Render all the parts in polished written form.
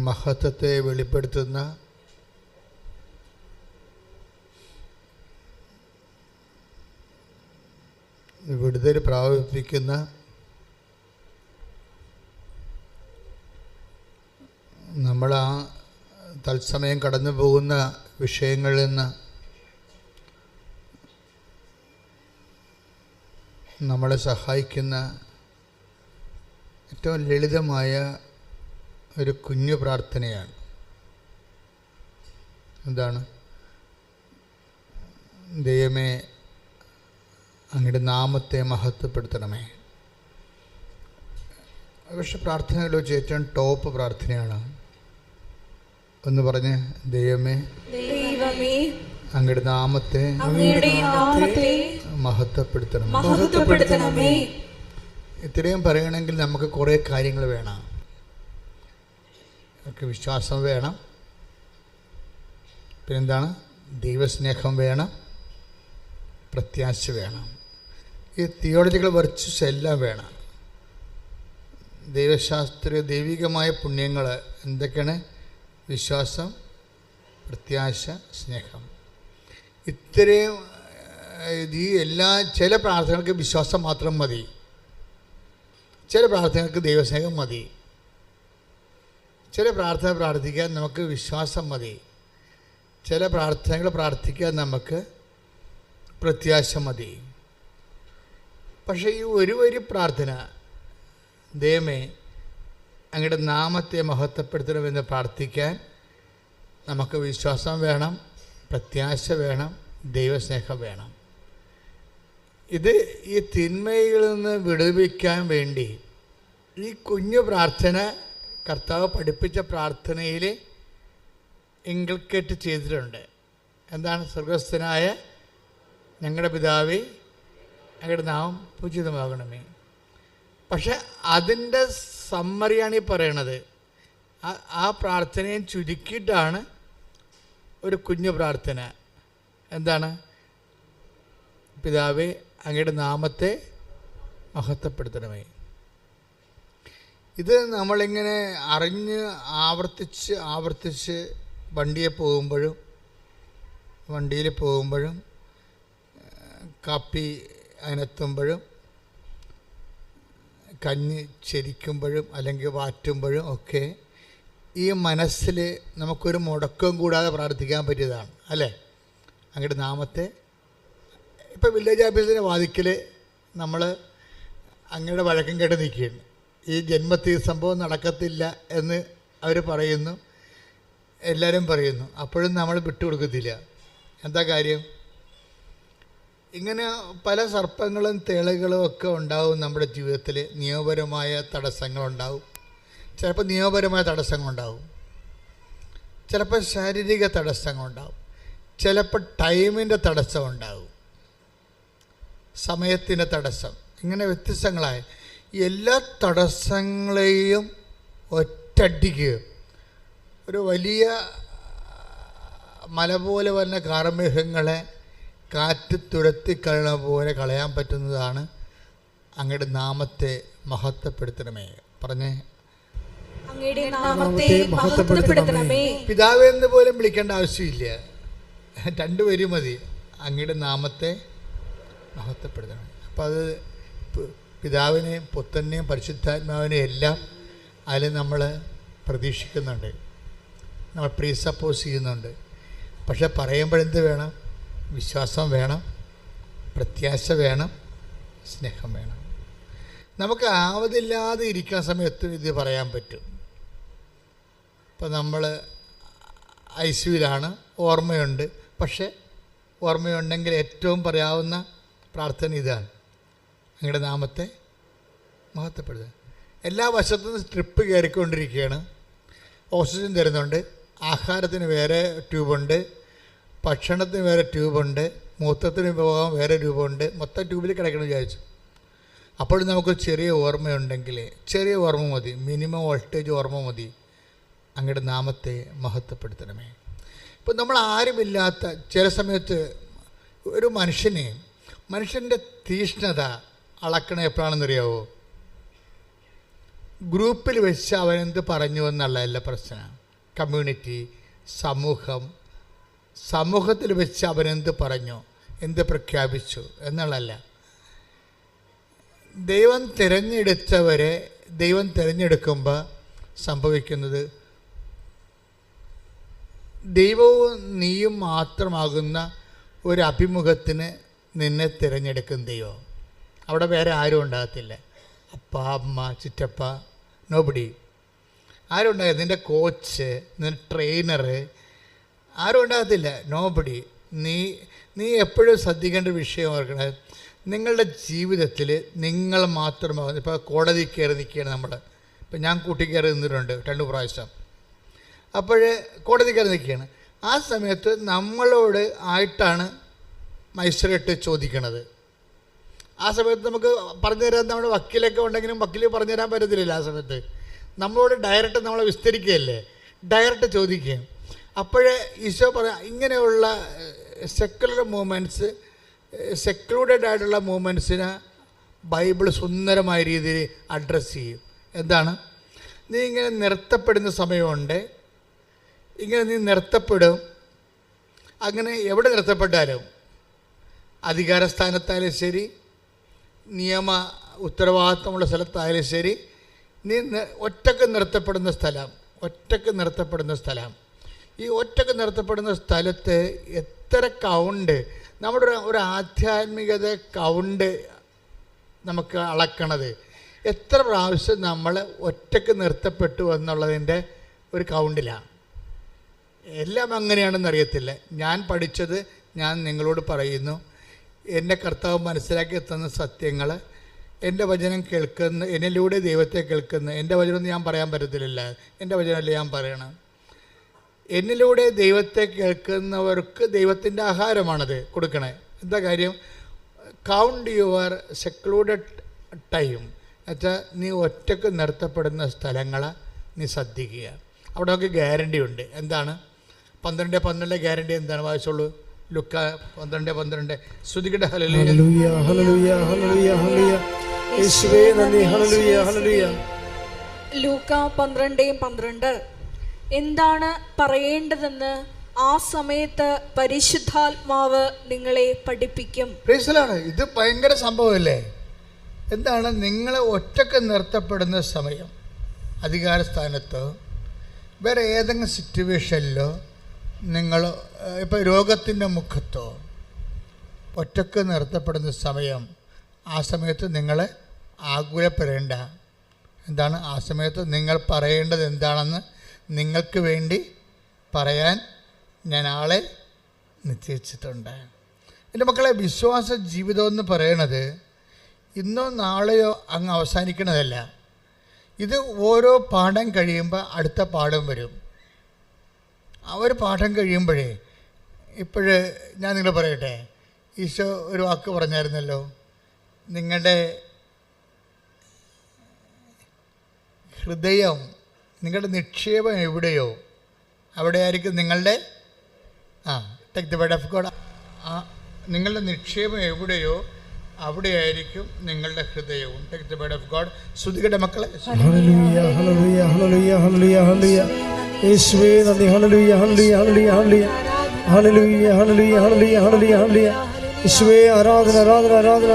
മഹത്വത്തെ വെളിപ്പെടുത്തുന്ന വിടുതൽ പ്രാപിപ്പിക്കുന്ന നമ്മൾ ആ തത്സമയം കടന്നു പോകുന്ന വിഷയങ്ങളിൽ നിന്ന് നമ്മളെ സഹായിക്കുന്ന ഏറ്റവും ലളിതമായ ഒരു കുഞ്ഞു പ്രാർത്ഥനയാണ്. എന്താണ്? ദൈവമേ, അങ്ങയുടെ നാമത്തെ മഹത്വപ്പെടുത്തണമേ. പക്ഷെ പ്രാർത്ഥനകളിൽ വെച്ച് ഏറ്റവും ടോപ്പ് പ്രാർത്ഥനയാണ്. ഒന്ന് പറഞ്ഞ്, ദൈവമേ, അങ്ങയുടെ നാമത്തെ മഹത്വപ്പെടുത്തണമേ. ഇത്രയും പറയണമെങ്കിൽ നമുക്ക് കുറേ കാര്യങ്ങൾ വേണം. നമുക്ക് വിശ്വാസം വേണം, പിന്നെന്താണ്, ദൈവസ്നേഹം വേണം, പ്രത്യാശ വേണം. ഈ തിയോളജിക്കൽ വെർച്വസ് എല്ലാം വേണം. ദൈവികമായ പുണ്യങ്ങൾ എന്തൊക്കെയാണ്? വിശ്വാസം, പ്രത്യാശ, സ്നേഹം. ഇത്രയും ചില പ്രാർത്ഥനകൾക്ക് വിശ്വാസം മാത്രം മതി, ചില പ്രാർത്ഥനകൾക്ക് ദൈവസ്നേഹം മതി, ചില പ്രാർത്ഥന പ്രാർത്ഥിക്കാൻ നമുക്ക് വിശ്വാസം മതി, ചില പ്രാർത്ഥനകൾ പ്രാർത്ഥിക്കാൻ നമുക്ക് പ്രത്യാശ മതി. പക്ഷേ ഈ ഒരു വരി പ്രാർത്ഥന, ദൈവമേ അങ്ങയുടെ നാമത്തെ മഹത്വപ്പെടുത്തണമെന്ന് പ്രാർത്ഥിക്കാൻ നമുക്ക് വിശ്വാസം വേണം, പ്രത്യാശ വേണം, ദൈവസ്നേഹം വേണം. ഇത് ഈ തിന്മകളിൽ നിന്ന് വിടുവിക്കാൻ വേണ്ടി ഈ കുഞ്ഞു പ്രാർത്ഥന കർത്താവ് പഠിപ്പിച്ച പ്രാർത്ഥനയിൽ ഇൻകൾക്കേറ്റ് ചെയ്തിട്ടുണ്ട്. എന്താണ്? സ്വർഗസ്ഥനായ ഞങ്ങളുടെ പിതാവേ, അങ്ങയുടെ നാമം പൂജിതമാകണമേ. പക്ഷെ അതിൻ്റെ സമ്മറിയാണ് ഈ പറയണത്. ആ പ്രാർത്ഥനയും ചുരുക്കിയിട്ടാണ് ഒരു കുഞ്ഞു പ്രാർത്ഥന. എന്താണ്? പിതാവേ, അങ്ങയുടെ നാമത്തെ മഹത്വപ്പെടുത്തണമേ. ഇത് നമ്മളിങ്ങനെ അറിഞ്ഞ് ആവർത്തിച്ച് വണ്ടിയിൽ പോകുമ്പോഴും കാപ്പി അതിനെത്തുമ്പോഴും കഞ്ഞി ചെരിക്കുമ്പോഴും അല്ലെങ്കിൽ വാറ്റുമ്പോഴും ഒക്കെ ഈ മനസ്സിൽ നമുക്കൊരു മുടക്കവും കൂടാതെ പ്രാർത്ഥിക്കാൻ പറ്റിയതാണ്, അല്ലേ? അങ്ങയുടെ നാമത്തെ. ഇപ്പോൾ വില്ലേജ് ഓഫീസിൻ്റെ വാതിക്കൽ നമ്മൾ അങ്ങയുടെ വഴക്കം കേട്ട് നിൽക്കുകയാണ്. ഈ ജന്മത്തിൽ സംഭവം നടക്കത്തില്ല എന്ന് അവർ പറയുന്നു, എല്ലാവരും പറയുന്നു. അപ്പോഴും നമ്മൾ വിട്ടുകൊടുക്കത്തില്ല. എന്താ കാര്യം? ഇങ്ങനെ പല സർപ്പങ്ങളും തേളുകളും ഒക്കെ ഉണ്ടാവും നമ്മുടെ ജീവിതത്തിൽ. നിയമപരമായ തടസ്സങ്ങളുണ്ടാവും, ചിലപ്പോൾ നിയമപരമായ തടസ്സങ്ങളുണ്ടാവും, ചിലപ്പോൾ ശാരീരിക തടസ്സങ്ങളുണ്ടാവും, ചിലപ്പോൾ ടൈമിൻ്റെ തടസ്സമുണ്ടാവും, സമയത്തിൻ്റെ തടസ്സം. ഇങ്ങനെ വ്യത്യസ്തങ്ങളായ എല്ലാ തടസ്സങ്ങളെയും ഒറ്റയടിക്ക് ഒരു വലിയ മല പോലെ വന്ന കാർമേഘങ്ങളെ കാറ്റ് തുരത്തിക്കളയണ പോലെ കളയാൻ പറ്റുന്നതാണ് അങ്ങയുടെ നാമത്തെ മഹത്വപ്പെടുത്തണമേ. പറഞ്ഞേ, പിതാവേ എന്ന് പോലും വിളിക്കേണ്ട ആവശ്യമില്ല, രണ്ടുപേരും മതി. അങ്ങയുടെ നാമത്തെ മഹത്വപ്പെടുത്തണം. അപ്പം അത് പിതാവിനെയും പുത്രനെയും പരിശുദ്ധാത്മാവിനെയും എല്ലാം അതിൽ നമ്മൾ പ്രതീക്ഷിക്കുന്നുണ്ട്, നമ്മൾ പ്രീസപ്പോസ് ചെയ്യുന്നുണ്ട്. പക്ഷെ പറയുമ്പോഴെന്ത് വേണം? വിശ്വാസം വേണം, പ്രത്യാശ വേണം, സ്നേഹം വേണം. നമുക്ക് ആവതില്ലാതെ ഇരിക്കുന്ന സമയത്ത് ഇത് പറയാൻ പറ്റും. ഇപ്പം നമ്മൾ ഐസിയുലാണ്, ഓർമ്മയുണ്ട്. പക്ഷേ ഓർമ്മയുണ്ടെങ്കിൽ ഏറ്റവും പറയാവുന്ന പ്രാർത്ഥന ഇതാണ്: അങ്ങയുടെ നാമത്തെ മഹത്വപ്പെടുത്തുക. എല്ലാ വശത്തുനിന്നും സ്ട്രിപ്പ് കയറിക്കൊണ്ടിരിക്കുകയാണ്. ഓക്സിജൻ തരുന്നുണ്ട്, ആഹാരത്തിന് വേറെ ട്യൂബുണ്ട്, ഭക്ഷണത്തിന് വേറെ ട്യൂബുണ്ട്, മൂത്രത്തിന് പോകാൻ വേറെ ട്യൂബുണ്ട്, മൊത്തം ട്യൂബിൽ കിടക്കണം വിചാരിച്ചു. അപ്പോഴും നമുക്കൊരു ചെറിയ ഓർമ്മയുണ്ടെങ്കിൽ, ചെറിയ ഓർമ്മ മതി, മിനിമം വോൾട്ടേജ് ഓർമ്മ മതി. അങ്ങയുടെ നാമത്തെ മഹത്വപ്പെടുത്തണമേ. ഇപ്പം നമ്മൾ ആരുമില്ലാത്ത ചില സമയത്ത് ഒരു മനുഷ്യൻ്റെ തീഷ്ണത അളക്കണ എപ്പോഴാണെന്നറിയാവോ? ഗ്രൂപ്പിൽ വെച്ച് അവനെന്ത് പറഞ്ഞു എന്നുള്ളതല്ല പ്രശ്നം. കമ്മ്യൂണിറ്റി, സമൂഹത്തിൽ വെച്ച് അവനെന്ത് പറഞ്ഞു, എന്ത് പ്രഖ്യാപിച്ചു എന്നുള്ളതല്ല. ദൈവം തിരഞ്ഞെടുത്തവരെ ദൈവം തിരഞ്ഞെടുക്കുമ്പോൾ സംഭവിക്കുന്നത് ദൈവവും നീയും മാത്രമാകുന്ന ഒരു അഭിമുഖത്തിന് നിന്നെ തിരഞ്ഞെടുക്കും ദൈവം. അവിടെ വേറെ ആരും ഉണ്ടാകത്തില്ല. അപ്പ, അമ്മ, ചിറ്റപ്പ, നോബഡി ആരും ഉണ്ടാകത്തില്ല. നിൻ്റെ കോച്ച്, നിൻ്റെ ട്രെയിനറ് ആരും ഉണ്ടാകത്തില്ല. നോബഡി. നീ എപ്പോഴും ശ്രദ്ധിക്കേണ്ട വിഷയം ഓർക്കണത്, നിങ്ങളുടെ ജീവിതത്തിൽ നിങ്ങൾ മാത്രമാകുന്നു. ഇപ്പോൾ കോടതി കയറി നിൽക്കുകയാണ് നമ്മൾ. ഇപ്പം ഞാൻ കൂട്ടി കയറി നിന്നിട്ടുണ്ട് 2 പ്രാവശ്യം. അപ്പോഴേ കോടതി കയറി നിൽക്കുകയാണ്. ആ സമയത്ത് നമ്മളോട് ആയിട്ടാണ് മജിസ്ട്രേറ്റ് ചോദിക്കണത്. ആ സമയത്ത് നമുക്ക് പറഞ്ഞു തരാൻ നമ്മുടെ വക്കീലൊക്കെ ഉണ്ടെങ്കിലും വക്കീൽ പറഞ്ഞു തരാൻ പറ്റത്തില്ല. ആ സമയത്ത് നമ്മളോട് ഡയറക്റ്റ് നമ്മളെ വിസ്തരിക്കുകയല്ലേ, ഡയറക്റ്റ് ചോദിക്കുകയും. അപ്പോഴേ ഈശോ ഇങ്ങനെയുള്ള സെക്കുലർ മൂവ്മെൻറ്റ്സ്, സെക്ലൂഡഡ് ആയിട്ടുള്ള മൂവ്മെൻറ്റ്സിനെ ബൈബിൾ സുന്ദരമായ രീതിയിൽ അഡ്രസ്സ് ചെയ്യും. എന്താണ്? നീ ഇങ്ങനെ നിർത്തപ്പെടുന്ന സമയമുണ്ട്, ഇങ്ങനെ നീ നിർത്തപ്പെടും. അങ്ങനെ എവിടെ നിർത്തപ്പെട്ടാലും, അധികാരസ്ഥാനത്തായാലും ശരി, നിയമ ഉത്തരവാദിത്തമുള്ള സ്ഥലത്തായാലും ശരി, നീ ഒറ്റക്ക് നിർത്തപ്പെടുന്ന സ്ഥലം. ഈ ഒറ്റക്ക് നിർത്തപ്പെടുന്ന സ്ഥലത്ത് എത്ര കൗണ്ട്, നമ്മുടെ ഒരു ആധ്യാത്മികത കൗണ്ട് നമുക്ക് അളക്കണത് എത്ര പ്രാവശ്യം നമ്മൾ ഒറ്റക്ക് നിർത്തപ്പെട്ടു എന്നുള്ളതിൻ്റെ ഒരു കൗണ്ടിലാണ്. എല്ലാം അങ്ങനെയാണെന്ന് അറിയത്തില്ല. ഞാൻ പഠിച്ചത് ഞാൻ നിങ്ങളോട് പറയുന്നു. എൻ്റെ കർത്താവ് മനസ്സിലാക്കി തന്ന സത്യങ്ങൾ, എൻ്റെ വചനം കേൾക്കുന്ന, എന്നിലൂടെ ദൈവത്തെ കേൾക്കുന്ന, എൻ്റെ വചനം ഞാൻ പറയാൻ പറ്റത്തില്ല, എൻ്റെ വചനമല്ല ഞാൻ പറയണം. എന്നിലൂടെ ദൈവത്തെ കേൾക്കുന്നവർക്ക് ദൈവത്തിൻ്റെ ആഹാരമാണത് കൊടുക്കണേ. എന്താ കാര്യം? Count your secluded time. എന്നുവെച്ചാൽ നീ ഒറ്റക്ക് നിർത്തപ്പെടുന്ന സ്ഥലങ്ങളെ നീ ശ്രദ്ധിക്കുക. അവിടെ നമുക്ക് ഗ്യാരണ്ടി ഉണ്ട്. എന്താണ്? 12:12 ഗ്യാരണ്ടി എന്താണ്? വായിച്ചോളൂ. ലുക്ക 12:12. ശ്രുതികട്ടെ. Hallelujah, hallelujah, hallelujah, hallelujah. യേശുവേ നന്ദി. Hallelujah, hallelujah. ലൂക്ക 12:12. എന്താണ് പറയേണ്ടതെന്ന് ആ സമയത്ത് പരിശുദ്ധാത്മാവ് നിങ്ങളെ പഠിപ്പിക്കും. ഇത് ഭയങ്കര സംഭവമല്ലേ? എന്താണ്? നിങ്ങളെ ഒറ്റക്ക് നിർത്തപ്പെടുന്ന സമയം, അധികാരസ്ഥാനത്തോ വേറെ ഏതെങ്കിലും സിറ്റുവേഷനിലോ, നിങ്ങൾ ഇപ്പോൾ രോഗത്തിൻ്റെ മുഖത്തോ ഒറ്റക്ക് നിർത്തപ്പെടുന്ന സമയം, ആ സമയത്ത് നിങ്ങൾ ആകുലപ്പെടേണ്ട. എന്താണ്? ആ സമയത്ത് നിങ്ങൾ പറയേണ്ടത് എന്താണെന്ന് നിങ്ങൾക്ക് വേണ്ടി പറയാൻ ഞാൻ ആളെ നിശ്ചയിച്ചിട്ടുണ്ട്. എൻ്റെ മക്കളെ, വിശ്വാസ ജീവിതം എന്ന് പറയണത് ഇന്നോ നാളെയോ അങ്ങ് അവസാനിക്കണതല്ല. ഇത് ഓരോ പാഠം കഴിയുമ്പോൾ അടുത്ത പാഠം വരും. ആ ഒരു പാഠം കഴിയുമ്പോഴേ, ഇപ്പോഴ് ഞാൻ നിങ്ങൾ പറയട്ടെ, ഈശോ ഒരു വാക്ക് പറഞ്ഞായിരുന്നല്ലോ, നിങ്ങളുടെ ഹൃദയം, നിങ്ങളുടെ നിക്ഷേപം എവിടെയോ അവിടെ ആയിരിക്കും നിങ്ങളുടെ take the word of God. നിങ്ങളുടെ നിക്ഷേപം എവിടെയോ അവിടെയായിരിക്കും നിങ്ങളുടെ ഹൃദയവും. Take the word of God. ശ്രുതികട്ടെ മക്കളെ. Hallelujah, hallelujah, hallelujah, hallelujah, hallelujah. യേശുവേ നന്ദി. Hallelujah, hallelujah, hallelujah, hallelujah, hallelujah, hallelujah, hallelujah, hallelujah, hallelujah. യേശുവേ ആരാധന, ആരാധന, ആരാധന.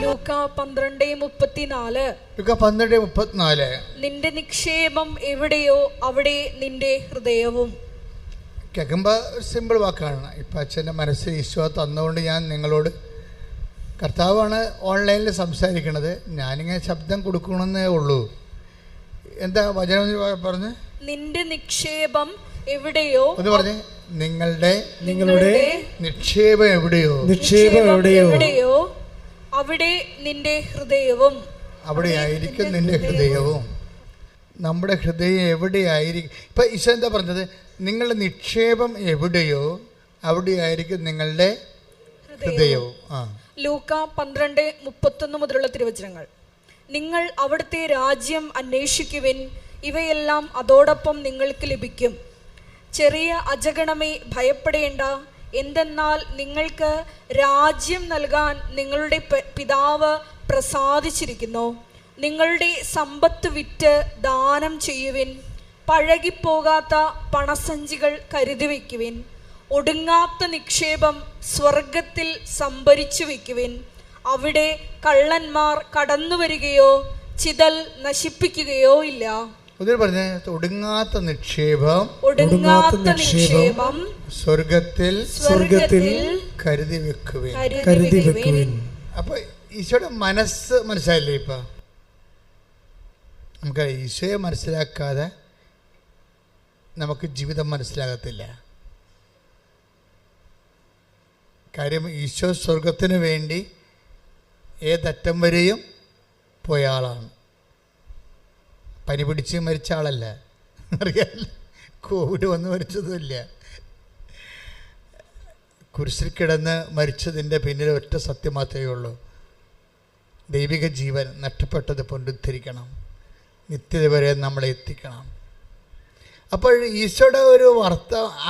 ലൂക്ക 12:34. ലൂക്ക 12:34. നിന്റെ നിക്ഷേപം എവിടെയോ അവിടെ നിന്റെ ഹൃദയവും. കേൾക്കുമ്പോൾ സിമ്പിൾ വാക്കാണ്. ഇപ്പം അച്ഛൻ്റെ മനസ്സിൽ ഈശോ തന്നുകൊണ്ട് ഞാൻ നിങ്ങളോട്, കർത്താവാണ് ഓൺലൈനിൽ സംസാരിക്കണത്, ഞാനിങ്ങനെ ശബ്ദം കൊടുക്കണമെന്നേ ഉള്ളൂ. എന്താ വചനം പറഞ്ഞ്? നിന്റെ നിക്ഷേപം എവിടെയോ എന്ന് പറഞ്ഞ്, നിങ്ങളുടെ നിക്ഷേപം എവിടെയോ അവിടെ നിന്റെ ഹൃദയവും. അവിടെയായിരിക്കും നിന്റെ ഹൃദയവും. നമ്മുടെ ഹൃദയം എവിടെയായിരിക്കും? ഇപ്പം ഈശോ എന്താ പറഞ്ഞത്? നിങ്ങളുടെ നിക്ഷേപം എവിടെയോ അവിടെയായിരിക്കും നിങ്ങളുടെ ഹൃദയവും. ലൂക്ക 12:31 മുതലുള്ള തിരുവചനങ്ങൾ. നിങ്ങൾ അവിടുത്തെ രാജ്യം അന്വേഷിക്കുവിൻ, ഇവയെല്ലാം അതോടൊപ്പം നിങ്ങൾക്ക് ലഭിക്കും. ചെറിയ അജഗണമേ, ഭയപ്പെടേണ്ട. എന്തെന്നാൽ നിങ്ങൾക്ക് രാജ്യം നൽകാൻ നിങ്ങളുടെ പിതാവ് പ്രസാദിച്ചിരിക്കുന്നു. നിങ്ങളുടെ സമ്പത്ത് വിറ്റ് ദാനം ചെയ്യുവിൻ. പഴകിപ്പോകാത്ത പണസഞ്ചികൾ കരുതി വയ്ക്കുവിൻ. ഒടുങ്ങാത്ത നിക്ഷേപം സ്വർഗത്തിൽ സംഭരിച്ചു വയ്ക്കുവിൻ. അവിടെ കള്ളന്മാർ കടന്നു വരികയോ ചിതൽ നശിപ്പിക്കുകയോ ഇല്ല. പറഞ്ഞ ഒടുങ്ങാത്ത നിക്ഷേപം, ഒടുങ്ങാത്ത നിക്ഷേപം സ്വർഗത്തിൽ കരുതി വെക്കുവിൻ. അപ്പൊ ഈശോയുടെ മനസ്സ് മനസ്സിലായില്ലേ? ഇപ്പൊ നമുക്ക് ഈശോയെ മനസ്സിലാക്കാതെ നമുക്ക് ജീവിതം മനസ്സിലാകത്തില്ല. കാര്യം ഈശോ സ്വർഗത്തിന് വേണ്ടി ഏതറ്റം വരെയും പോയ ആളാണ്. പനി പിടിച്ച് മരിച്ച ആളല്ല, അറിയാമല്ല. കോവിഡ് വന്ന് മരിച്ചതുമില്ല. കുരിശിൽ കിടന്ന് മരിച്ചതിൻ്റെ പിന്നിൽ ഒറ്റ സത്യം മാത്രമേ ഉള്ളൂ: ദൈവിക ജീവൻ നഷ്ടപ്പെട്ടത് പുനരുദ്ധരിക്കണം, നിത്യത വരെ നമ്മളെ എത്തിക്കണം. അപ്പോൾ ഈശോയുടെ ഒരു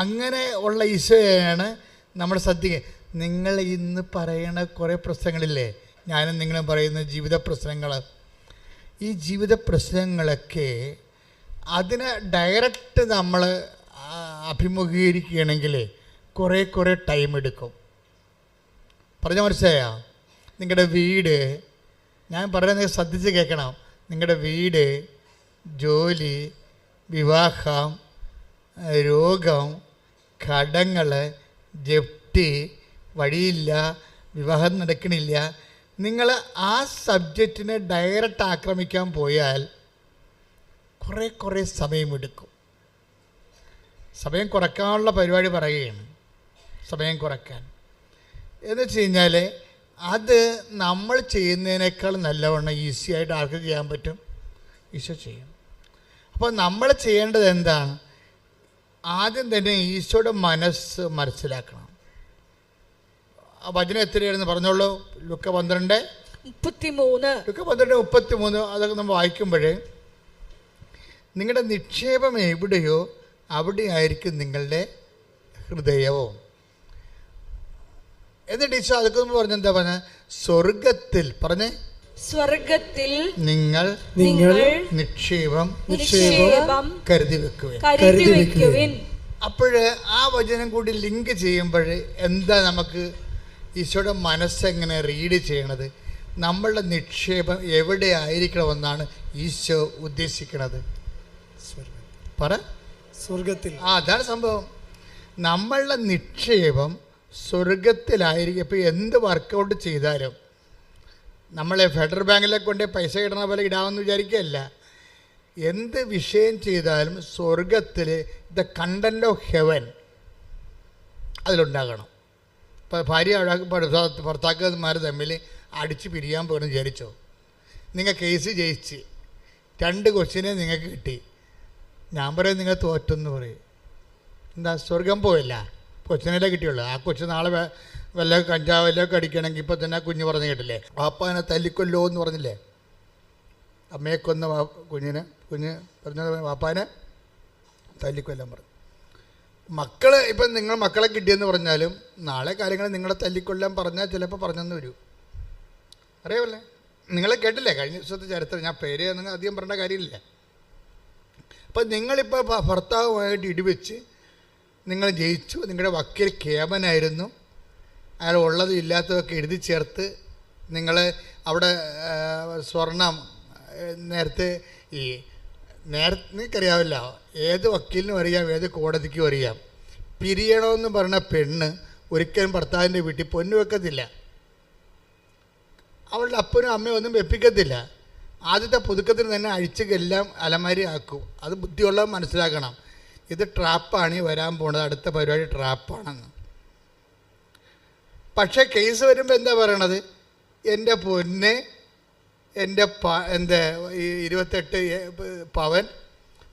അങ്ങനെ ഉള്ള ഈശോയാണ് നമ്മൾ ശ്രദ്ധിക്കുക. നിങ്ങൾ ഇന്ന് പറയണ കുറേ പ്രശ്നങ്ങളില്ലേ, ഞാനും നിങ്ങളും പറയുന്ന ജീവിത പ്രശ്നങ്ങൾ, ഈ ജീവിത പ്രശ്നങ്ങളൊക്കെ അതിനെ ഡയറക്റ്റ് നമ്മൾ അഭിമുഖീകരിക്കുകയാണെങ്കിൽ കുറേ ടൈം എടുക്കും. പറഞ്ഞ മനസ്സിലായോ? നിങ്ങളുടെ വീട്, ഞാൻ പറയുന്നത് ശ്രദ്ധിച്ച് കേൾക്കണം. നിങ്ങളുടെ വീട്, ജോലി, വിവാഹം, രോഗം, കടങ്ങൾ, ജപ്തി, വഴിയില്ല, വിവാഹം നടക്കണില്ല, നിങ്ങൾ ആ സബ്ജക്റ്റിനെ ഡയറക്റ്റ് ആക്രമിക്കാൻ പോയാൽ കുറേ സമയമെടുക്കും. സമയം കുറയ്ക്കാനുള്ള പരിപാടി പറയുകയാണ്. സമയം കുറയ്ക്കാൻ എന്ന് വെച്ച് കഴിഞ്ഞാൽ അത് നമ്മൾ ചെയ്യുന്നതിനേക്കാൾ നല്ലവണ്ണം ഈസിയായിട്ട് ആർക്ക് ചെയ്യാൻ പറ്റും? ഈശോ ചെയ്യും. അപ്പോൾ നമ്മൾ ചെയ്യേണ്ടത് എന്താണ്? ആദ്യം തന്നെ ഈശോയുടെ മനസ്സ് മനസ്സിലാക്കണം. ആ വചനം എത്രയായിരുന്നു പറഞ്ഞോളൂ? ലുക്ക 12:33. അതൊക്കെ നമ്മൾ വായിക്കുമ്പോൾ നിങ്ങളുടെ നിക്ഷേപം എവിടെയോ അവിടെ ആയിരിക്കും നിങ്ങളുടെ ഹൃദയവും. എന്നിട്ട് ഈശോ അതൊക്കെ പറഞ്ഞെന്താ പറഞ്ഞ? സ്വർഗത്തിൽ പറഞ്ഞേ, സ്വർഗത്തിൽ നിങ്ങൾ നിക്ഷേപം കരുതി വെക്കുവിൻ. അപ്പോഴ് ആ വചനം കൂടി ലിങ്ക് ചെയ്യുമ്പോൾ എന്താ നമുക്ക് ഈശോയുടെ മനസ്സെങ്ങനെ റീഡ് ചെയ്യണത്? നമ്മളുടെ നിക്ഷേപം എവിടെ ആയിരിക്കണമെന്നാണ് ഈശോ ഉദ്ദേശിക്കുന്നത്? പറ, സ്വർഗത്തിൽ. അതാണ് സംഭവം. നമ്മളുടെ നിക്ഷേപം സ്വർഗത്തിലായിരിക്കും. ഇപ്പോൾ എന്ത് വർക്കൗട്ട് ചെയ്താലും നമ്മളെ ഫെഡറൽ ബാങ്കിലൊക്കെ കൊണ്ട് പൈസ ഇടണ പോലെ ഇടാമെന്ന് വിചാരിക്കുകയല്ല. എന്ത് വിഷയം ചെയ്താലും സ്വർഗത്തിൽ ദ കണ്ടന്റ് ഓഫ് ഹെവൻ അതിലുണ്ടാകണം. ഇപ്പോൾ ഭാര്യ ഭർത്താക്കന്മാർ തമ്മിൽ അടിച്ച് പിരിയാൻ പോകണം വിചാരിച്ചോ? നിങ്ങൾ കേസ് ജയിച്ച് 2 ക്വസ്റ്റ്യനെ നിങ്ങൾക്ക് കിട്ടി, ഞാൻ പറയും നിങ്ങൾ തോറ്റെന്ന് പറയും. എന്താ? സ്വർഗം പോയില്ല, കൊച്ചിനെ കിട്ടിയുള്ളൂ. ആ കൊച്ചു നാളെ വല്ല കഞ്ചാവല്ലൊക്കെ അടിക്കണമെങ്കിൽ ഇപ്പോൾ തന്നെ കുഞ്ഞ് പറഞ്ഞു കേട്ടില്ലേ, വാപ്പാനെ തല്ലിക്കൊല്ലോ എന്ന് പറഞ്ഞില്ലേ? അമ്മയെ കൊന്ന കുഞ്ഞ് പറഞ്ഞത് വാപ്പാനെ തല്ലിക്കൊല്ലാൻ പറഞ്ഞു. മക്കൾ ഇപ്പം നിങ്ങൾ മക്കളെ കിട്ടിയെന്ന് പറഞ്ഞാലും നാളെ കാര്യങ്ങൾ നിങ്ങളെ തല്ലിക്കൊല്ലാൻ പറഞ്ഞാൽ ചിലപ്പോൾ പറഞ്ഞെന്ന് വരൂ. അറിയാമല്ലേ? നിങ്ങളെ കേട്ടില്ലേ കഴിഞ്ഞ ദിവസത്തെ ചരിത്രം? ഞാൻ പേര് നിങ്ങൾ അധികം പറയേണ്ട കാര്യമില്ല. അപ്പം നിങ്ങളിപ്പോൾ ഭർത്താവുമായിട്ട് ഇടിവെച്ച് നിങ്ങൾ ജയിച്ചു. നിങ്ങളുടെ വക്കീൽ കേമനായിരുന്നു. അയാൾ ഉള്ളതും ഇല്ലാത്തതൊക്കെ എഴുതി ചേർത്ത് നിങ്ങൾ അവിടെ സ്വർണം നേരത്തെ നിങ്ങൾക്കറിയാവില്ല, ഏത് വക്കീലിനും അറിയാം, ഏത് കോടതിക്കും അറിയാം, പിരിയണമെന്ന് പറഞ്ഞ പെണ്ണ് ഒരിക്കലും ഭർത്താവിൻ്റെ വീട്ടിൽ പൊന്നു വെക്കത്തില്ല. അവളുടെ അപ്പനും അമ്മയും ഒന്നും വെപ്പിക്കത്തില്ല. ആദ്യത്തെ പുതുക്കത്തിന് തന്നെ അഴിച്ചെല്ലാം അലമാരി ആക്കും. അത് ബുദ്ധിയുള്ളവർ മനസ്സിലാക്കണം. ഇത് ട്രാപ്പാണ് ഈ വരാൻ പോണത്, അടുത്ത പരിപാടി ട്രാപ്പാണെന്ന്. പക്ഷേ കേസ് വരുമ്പോൾ എന്താ പറയണത്? എൻ്റെ പൊന്നെ, എൻ്റെ 28 പവൻ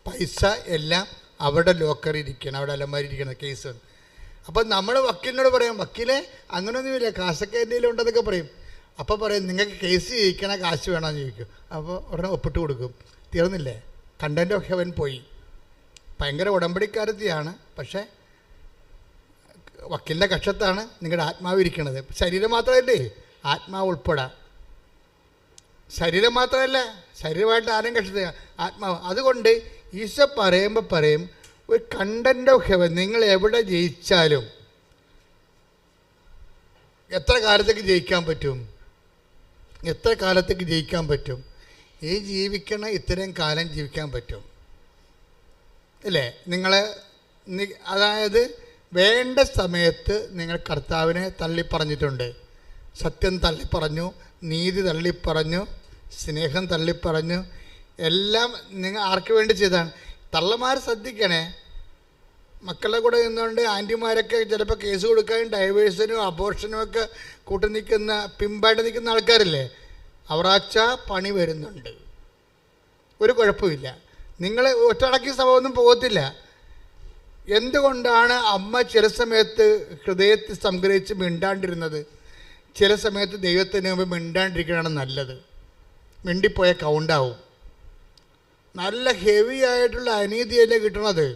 പൈസ എല്ലാം അവിടെ ലോക്കറിൽ ഇരിക്കണം, അവിടെ അലമാരി ഇരിക്കണം കേസ്. അപ്പം നമ്മൾ വക്കീലിനോട് പറയാം, വക്കീലെ അങ്ങനെയൊന്നുമില്ല, കാശൊക്കെ എൻ്റെ ഉണ്ടെന്നൊക്കെ പറയും. അപ്പോൾ പറയും നിങ്ങൾക്ക് കേസ് ജയിക്കണ കാശ് വേണമെന്ന് ചോദിക്കും. അപ്പോൾ ഉടനെ ഒപ്പിട്ട് കൊടുക്കും. തീർന്നില്ലേ? കണ്ടന്റ് ഓഫ് ഹെവൻ പോയി. ഭയങ്കര ഉടമ്പടിക്കാരത്തിയാണ്, പക്ഷേ വക്കീലിൻ്റെ കക്ഷത്താണ് നിങ്ങളുടെ ആത്മാവ് ഇരിക്കണത്. ശരീരം മാത്രമല്ലേ, ആത്മാവ് ഉൾപ്പെടാം. ശരീരം മാത്രമല്ല, ശരീരമായിട്ട് ആരും കഷ്ടത, ആത്മാവ്. അതുകൊണ്ട് ഈശോ പറയുമ്പോൾ പറയും, ഒരു കണ്ടന്റ് ഓഫ് ഹെവൻ, നിങ്ങൾ എവിടെ ജയിച്ചാലും എത്ര കാലത്തേക്ക് ജയിക്കാൻ പറ്റും, എത്ര കാലത്തേക്ക് ജയിക്കാൻ പറ്റും, ഈ ജീവിക്കണ ഇത്രയും കാലം ജീവിക്കാൻ പറ്റും അല്ലേ? അതായത് വേണ്ട സമയത്ത് നിങ്ങൾ കർത്താവിനെ തള്ളിപ്പറഞ്ഞിട്ടുണ്ട്. സത്യം തള്ളിപ്പറഞ്ഞു, നീതി തള്ളിപ്പറഞ്ഞു, സ്നേഹം തള്ളിപ്പറഞ്ഞു. എല്ലാം നിങ്ങൾ ആർക്ക് വേണ്ടി ചെയ്താണ്? തള്ളമാർ ശ്രദ്ധിക്കണേ, മക്കളുടെ കൂടെ നിന്നുകൊണ്ട് ആൻറ്റിമാരൊക്കെ ചിലപ്പോൾ കേസ് കൊടുക്കാനും ഡൈവേഴ്സിനും അബോർഷനും ഒക്കെ കൂട്ടി നിൽക്കുന്ന, പിമ്പായിട്ട് നിൽക്കുന്ന ആൾക്കാരില്ലേ, അവറാച്ച പണി വരുന്നുണ്ട്. ഒരു കുഴപ്പമില്ല, നിങ്ങൾ ഒറ്റടക്കി സഭയൊന്നും പോകത്തില്ല. എന്തുകൊണ്ടാണ് അമ്മ ചില സമയത്ത് ഹൃദയത്തിൽ സംഗ്രഹിച്ച് മിണ്ടാണ്ടിരുന്നത്? ചില സമയത്ത് ദൈവത്തിന് മുമ്പ് മിണ്ടാണ്ടിരിക്കണതാണ് നല്ലത്. മിണ്ടിപ്പോയ കൗണ്ടാവും. നല്ല ഹെവി ആയിട്ടുള്ള അനീതിയല്ലേ കിട്ടണത്.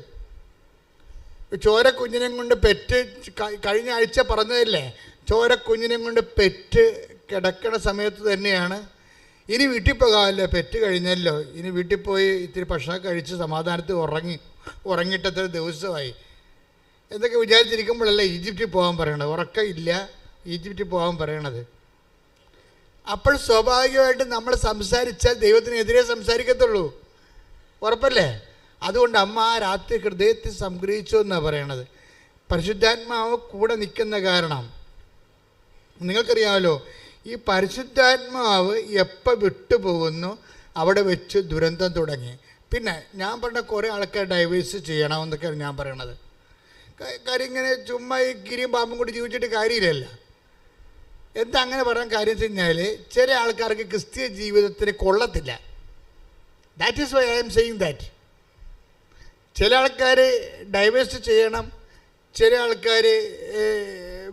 ചോര കുഞ്ഞിനെ കൊണ്ട് പെറ്റ്, കഴിഞ്ഞ ആഴ്ച പറഞ്ഞതല്ലേ, ചോര കുഞ്ഞിനെ കൊണ്ട് പെറ്റ് കിടക്കണ സമയത്ത് തന്നെയാണ് ഇനി വീട്ടിൽ പോകാമല്ലോ, പെറ്റ് കഴിഞ്ഞല്ലോ, ഇനി വീട്ടിൽ പോയി ഇത്തിരി ഭക്ഷണം കഴിച്ച് സമാധാനത്തിൽ ഉറങ്ങിയിട്ടത്ര ദിവസമായി എന്തൊക്കെ വിചാരിച്ചിരിക്കുമ്പോഴല്ലേ ഈജിപ്തിൽ പോകാൻ പറയണത്. ഉറക്കമില്ല, ഈജിപ്തിൽ പോകാൻ പറയണത്. അപ്പോൾ സ്വാഭാവികമായിട്ട് നമ്മൾ സംസാരിച്ചാൽ ദൈവത്തിനെതിരെ സംസാരിക്കത്തുള്ളൂ, ഉറപ്പല്ലേ? അതുകൊണ്ട് അമ്മ ആ രാത്രി ഹൃദയത്തിൽ സംഗ്രഹിച്ചു എന്നാണ് പറയണത്. പരിശുദ്ധാത്മാവ് കൂടെ നിൽക്കുന്ന കാരണം നിങ്ങൾക്കറിയാമല്ലോ, ഈ പരിശുദ്ധാത്മാവ് എപ്പോൾ വിട്ടുപോകുന്നു അവിടെ വെച്ച് ദുരന്തം തുടങ്ങി. പിന്നെ ഞാൻ പറഞ്ഞ കുറേ ആൾക്കാർ ഡൈവേഴ്സ് ചെയ്യണമെന്നൊക്കെയാണ് ഞാൻ പറയണത്. കാര്യം ഇങ്ങനെ ചുമ്മാ ഈ ഗിരിയും പാമ്പും കൂടി ജീവിച്ചിട്ട് കാര്യമില്ലല്ലോ. എന്താ അങ്ങനെ പറയാൻ കാര്യം വെച്ച് കഴിഞ്ഞാൽ, ചില ആൾക്കാർക്ക് ക്രിസ്തീയ ജീവിതത്തിന് കൊള്ളത്തില്ല. That is why I am saying that. ചില ആൾക്കാർ ഡൈവേഴ്സ് ചെയ്യണം, ചില ആൾക്കാർ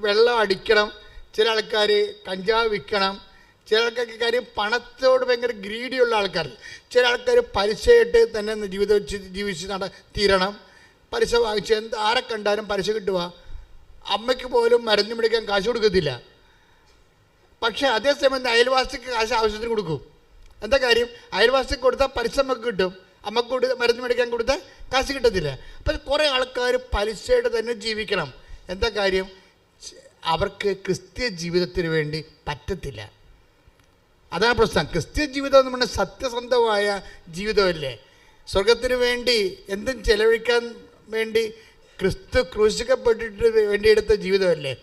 വെള്ളം അടിക്കണം, ചില ആൾക്കാർ കഞ്ചാവ് വിൽക്കണം, ചില ആൾക്കാർക്ക് കാര്യം പണത്തോട് ഭയങ്കര ഗ്രീഡിയുള്ള ആൾക്കാർ, ചില ആൾക്കാർ പലിശയായിട്ട് തന്നെ ജീവിച്ച് തീരണം. പലിശ വാങ്ങിച്ച് ആരെ കണ്ടാലും പലിശ കിട്ടുക. അമ്മയ്ക്ക് പോലും മരുന്ന് മേടിക്കാൻ കാശ് കൊടുക്കത്തില്ല. പക്ഷേ അതേസമയം അയൽവാസിക്ക് കാശ് ആവശ്യത്തിന് കൊടുക്കും. എന്താ കാര്യം? അയൽവാസിക്ക് കൊടുത്താൽ പലിശ നമുക്ക് കിട്ടും, അമ്മക്ക് മരുന്ന് മേടിക്കാൻ കൊടുത്താൽ കാശ് കിട്ടത്തില്ല. അപ്പം കുറേ ആൾക്കാർ പലിശയായിട്ട് തന്നെ ജീവിക്കണം. എന്താ കാര്യം? അവർക്ക് ക്രിസ്തീയ ജീവിതത്തിന് വേണ്ടി പറ്റത്തില്ല. അതാണ് പ്രശ്നം. ക്രിസ്തീയ ജീവിതം എന്ന് പറഞ്ഞാൽ സത്യസന്ധമായ ജീവിതമല്ലേ. സ്വർഗത്തിന് വേണ്ടി എന്തും ചെലവഴിക്കാൻ വേണ്ടി ക്രിസ്തു ക്രൂശിക്കപ്പെട്ടിട്ട് വേണ്ടിയെടുത്ത ജീവിതമല്ലേ.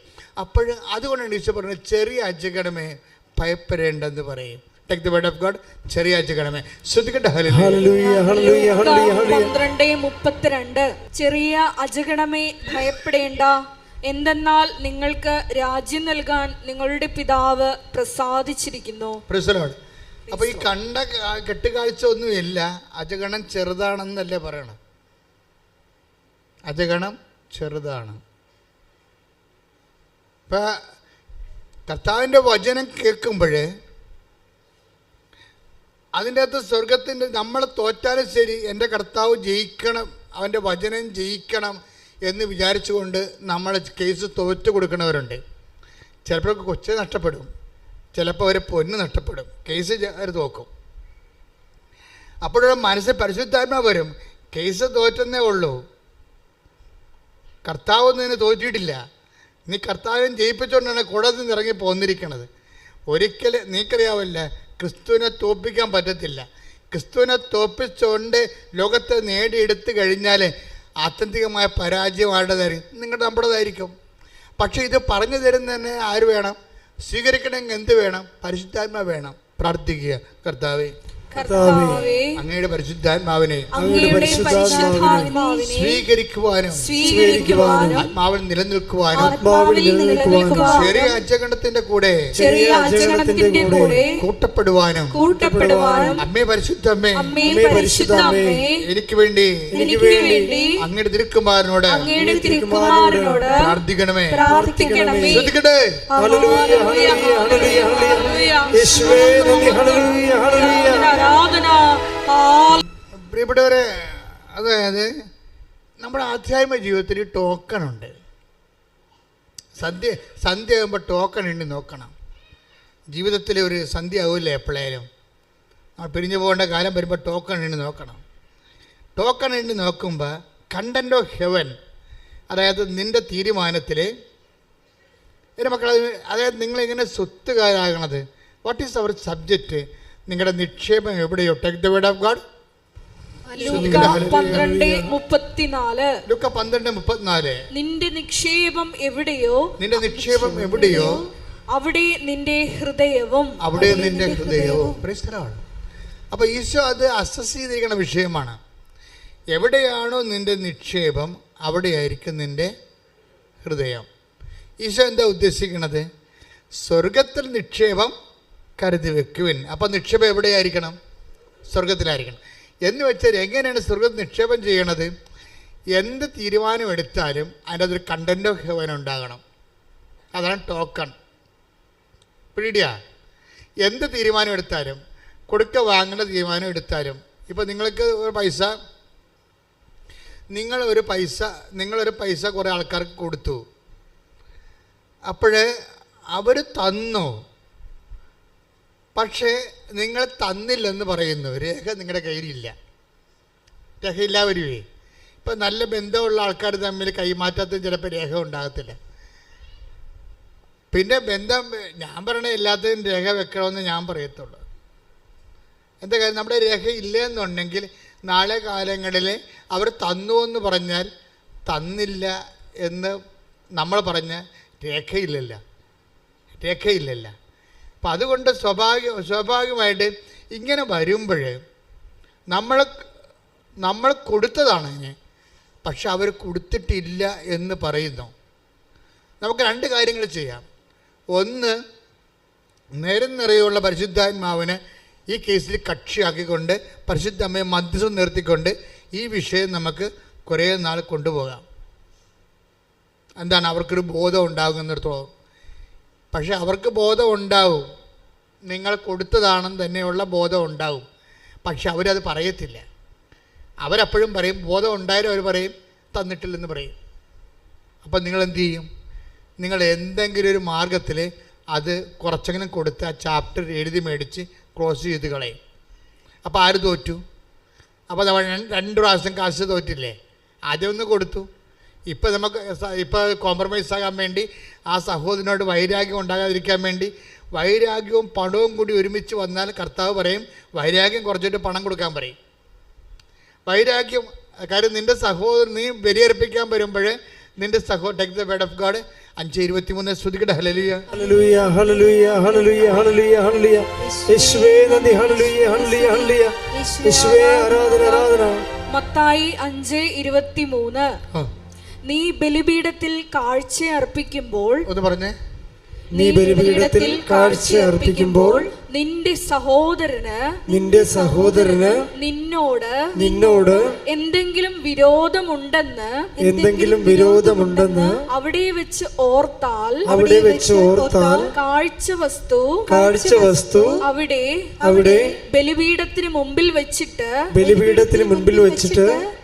അപ്പോൾ അതുകൊണ്ടാണ് ഈശോ പറഞ്ഞത്, ചെറിയ അജഗണമേ ഭയപ്പെടേണ്ടെന്ന് പറയും. Take the word of God. ചെറിയ അജഗണമേ ശ്രദ്ധിക്കട്ടെ. Hallelujah hallelujah hallelujah. 12:32 ചെറിയ അജഗണമേ ഭയപ്പെടേണ്ട, എന്തെന്നാൽ നിങ്ങൾക്ക് രാജ്യം നൽകാൻ നിങ്ങളുടെ പിതാവ് പ്രസാദിച്ചിരിക്കുന്നു. അപ്പൊ ഈ കണ്ട കെട്ടുകാഴ്ച ഒന്നുമില്ല. അജഗണം ചെറുതാണെന്നല്ലേ പറയണം. അജഗണം ചെറുതാണ്. ഇപ്പൊ കർത്താവിൻ്റെ വചനം കേൾക്കുമ്പോൾ അതിൻ്റെ അകത്ത് സ്വർഗത്തിൻ്റെ, നമ്മൾ തോറ്റാലും ശരി എൻ്റെ കർത്താവ് ജയിക്കണം, അവൻ്റെ വചനം ജയിക്കണം എന്ന് വിചാരിച്ചുകൊണ്ട് നമ്മൾ കേസ് തോറ്റു കൊടുക്കുന്നവരുണ്ട്. ചിലപ്പോൾ കൊച്ചു നഷ്ടപ്പെടും, ചിലപ്പോൾ അവർ പൊന്ന് നഷ്ടപ്പെടും, കേസ് അവർ തോക്കും. അപ്പോഴൊരു മനസ്സിൽ പരിശുദ്ധാത്മാവ് വരും, കേസ് തോറ്റെന്നേ ഉള്ളൂ, കർത്താവ് നിന്നെ തോറ്റിട്ടില്ല, നീ കർത്താവിനെ ജയിപ്പിച്ചുകൊണ്ടാണ് കോടതിയിൽ നിന്ന് ഇറങ്ങി പോന്നിരിക്കണത്. ഒരിക്കലും നീക്കറിയാവില്ല, ക്രിസ്തുവിനെ തോൽപ്പിക്കാൻ പറ്റത്തില്ല. ക്രിസ്തുവിനെ തോൽപ്പിച്ചുകൊണ്ട് ലോകത്തെ നേടിയെടുത്ത് കഴിഞ്ഞാൽ ആത്യന്തികമായ പരാജയം ആരുടേതായിരിക്കും? നമ്മുടേതായിരിക്കും. പക്ഷേ ഇത് പറഞ്ഞു തരുന്നതന്നെ ആര് വേണം? സ്വീകരിക്കണമെങ്കിൽ എന്ത് വേണം? പരിശുദ്ധാത്മാവ് വേണം. പ്രാർത്ഥിക്കുക, കർത്താവേ അങ്ങയുടെ പരിശുദ്ധാത്മാവിനെ സ്വീകരിക്കുവാനും ആത്മാവിൽ നിലനിൽക്കുവാനും ചെറിയ അജഗണത്തിന്റെ കൂടെ കൂട്ടപ്പെടുവാനും അമ്മേ പരിശുദ്ധമ്മേ എനിക്ക് വേണ്ടി അങ്ങയുടെ തിരുക്കുമാരനോട് പ്രാർത്ഥിക്കണമേ. ശ്രദ്ധിക്കട്ടെ. പ്രിയപ്പെട്ടവരെ, അതായത് നമ്മുടെ ആധ്യാത്മിക ജീവിതത്തിൽ ടോക്കണുണ്ട്. സന്ധ്യ ആകുമ്പോൾ ടോക്കൺ ഉണ്ട്, നോക്കണം. ജീവിതത്തിൽ ഒരു സന്ധ്യ ആവില്ലേ എപ്പോഴേലും? പിരിഞ്ഞു പോകേണ്ട കാലം വരുമ്പോൾ ടോക്കൺ എണ്ണി നോക്കണം. ടോക്കൺ എണ്ണി നോക്കുമ്പോൾ കണ്ടൻറ് ഓഫ് ഹെവൻ, അതായത് നിൻ്റെ തീരുമാനത്തിൽ എൻ്റെ മക്കൾ, അതായത് നിങ്ങളിങ്ങനെ സ്വത്തുകാരാകണത്. What is our subject? നിങ്ങളുടെ നിക്ഷേപം എവിടെയോ? Take the word of God. ലൂക്ക 12:34. നിന്റെ നിക്ഷേപം എവിടെയോ, നിന്റെ നിക്ഷേപം എവിടെയോ അവിടെ നിന്റെ ഹൃദയവും. അവിടെ നിന്റെ ഹൃദയവും. അപ്പൊ ഈശോ അത് അസസ് ചെയ്തിരിക്കുന്ന വിഷയമാണ്. എവിടെയാണോ നിന്റെ നിക്ഷേപം അവിടെയായിരിക്കും നിന്റെ ഹൃദയം. ഈശോ എന്താ ഉദ്ദേശിക്കുന്നത്? സ്വർഗത്തിൽ നിക്ഷേപം കരുതി വെക്കുവിൻ. അപ്പം നിക്ഷേപം എവിടെയായിരിക്കണം? സ്വർഗത്തിലായിരിക്കണം. എന്ന് വെച്ചാൽ എങ്ങനെയാണ് സ്വർഗത്തിൽ നിക്ഷേപം ചെയ്യണത്? എന്ത് തീരുമാനമെടുത്താലും അതിൻ്റെ അതൊരു കണ്ടൻറ് ഓഫ് ഹെവൻ ഉണ്ടാകണം. അതാണ് ടോക്കൺ. പിടിയാ. എന്ത് തീരുമാനം എടുത്താലും, കൊടുക്ക വാങ്ങേണ്ട തീരുമാനം എടുത്താലും, ഇപ്പോൾ നിങ്ങൾക്ക് നിങ്ങളൊരു പൈസ കുറേ ആൾക്കാർക്ക് കൊടുത്തു. അപ്പോഴേ അവർ തന്നു, പക്ഷേ നിങ്ങൾ തന്നില്ലെന്ന് പറയുന്നു. രേഖ നിങ്ങളുടെ കയ്യിലില്ല. രേഖയില്ല വരുവേ. ഇപ്പം നല്ല ബന്ധമുള്ള ആൾക്കാർ തമ്മിൽ കൈമാറ്റത്തിന് ചിലപ്പോൾ രേഖ ഉണ്ടാകത്തില്ല. പിന്നെ ബന്ധം, ഞാൻ പറയണ എല്ലാത്തിനും രേഖ വെക്കണമെന്ന് ഞാൻ പറയത്തുള്ളൂ. എന്താ കാര്യം? നമ്മുടെ രേഖ ഇല്ലെന്നുണ്ടെങ്കിൽ നാളെ കാലങ്ങളിൽ അവർ തന്നു എന്ന് പറഞ്ഞാൽ തന്നില്ല എന്ന് നമ്മൾ പറഞ്ഞ രേഖയില്ലല്ല. അപ്പം അതുകൊണ്ട് സ്വാഭാവികമായിട്ട് ഇങ്ങനെ വരുമ്പോൾ നമ്മൾ കൊടുത്തതാണ് ഇങ്ങനെ, പക്ഷെ അവർ കൊടുത്തിട്ടില്ല എന്ന് പറയുന്നു. നമുക്ക് രണ്ട് കാര്യങ്ങൾ ചെയ്യാം. ഒന്ന്, നേരം നിറയുള്ള പരിശുദ്ധാത്മാവിനെ ഈ കേസിൽ കക്ഷിയാക്കിക്കൊണ്ട് പരിശുദ്ധ അമ്മയെ മധ്യസ്ഥം നിർത്തിക്കൊണ്ട് ഈ വിഷയം നമുക്ക് കുറേ നാൾ കൊണ്ടുപോകാം. എന്താണ്? അവർക്കൊരു ബോധം ഉണ്ടാകുന്നിടത്തോളം. പക്ഷെ അവർക്ക് ബോധം ഉണ്ടാവും, നിങ്ങൾ കൊടുത്തതാണെന്ന് തന്നെയുള്ള ബോധം ഉണ്ടാവും. പക്ഷെ അവരത് പറയത്തില്ല. അവരപ്പോഴും പറയും, ബോധം ഉണ്ടായാലും അവർ പറയും തന്നിട്ടില്ലെന്ന് പറയും. അപ്പം നിങ്ങളെന്ത് ചെയ്യും? നിങ്ങൾ എന്തെങ്കിലും ഒരു മാർഗത്തിൽ അത് കുറച്ചെങ്കിലും കൊടുത്ത് ആ ചാപ്റ്റർ എഴുതി മേടിച്ച് ക്ലോസ് ചെയ്ത് കളയും. അപ്പോൾ ആര് തോറ്റു? അപ്പോൾ നമ്മൾ 2 പ്രാവശ്യം കാശ് തോറ്റില്ലേ? ആദ്യം ഒന്ന് കൊടുത്തു. ഇപ്പോൾ കോംപ്രമൈസ് ആകാൻ വേണ്ടി, ആ സഹോദരനോട് വൈരാഗ്യം ഉണ്ടാകാതിരിക്കാൻ വേണ്ടി, വൈരാഗ്യവും പണവും കൂടി ഒരുമിച്ച് വന്നാൽ കർത്താവ് പറയും വൈരാഗ്യം കുറച്ചിട്ട് പണം കൊടുക്കാൻ പറയും. വൈരാഗ്യം, കാര്യം നിൻ്റെ സഹോദരൻ നീ ബലിയർപ്പിക്കാൻ വരുമ്പോൾ നിൻ്റെ take the word of God 5:23 സ്തുതിക്കട്ടെ. ഹല്ലേലൂയ hallelujah hallelujah hallelujah hallelujah hallelujah. യേശുവേ നന്ദി. Hallelujah hallelujah hallelujah. യേശുവേ ആരാധന ആരാധന. മത്തായി 5:23. നീ ബലിപീഠത്തിൽ കാഴ്ച അർപ്പിക്കുമ്പോൾ, ഒന്ന് പറഞ്ഞേ, നീ ബലിപീഠത്തിൽ കാഴ്ച അർപ്പിക്കുമ്പോൾ നിന്റെ സഹോദരന് നിന്നോട് എന്തെങ്കിലും വിരോധമുണ്ടെന്ന് അവിടെ വെച്ച് ഓർത്താൽ കാഴ്ച വസ്തു അവിടെ ബലിപീഠത്തിന് മുമ്പിൽ വെച്ചിട്ട്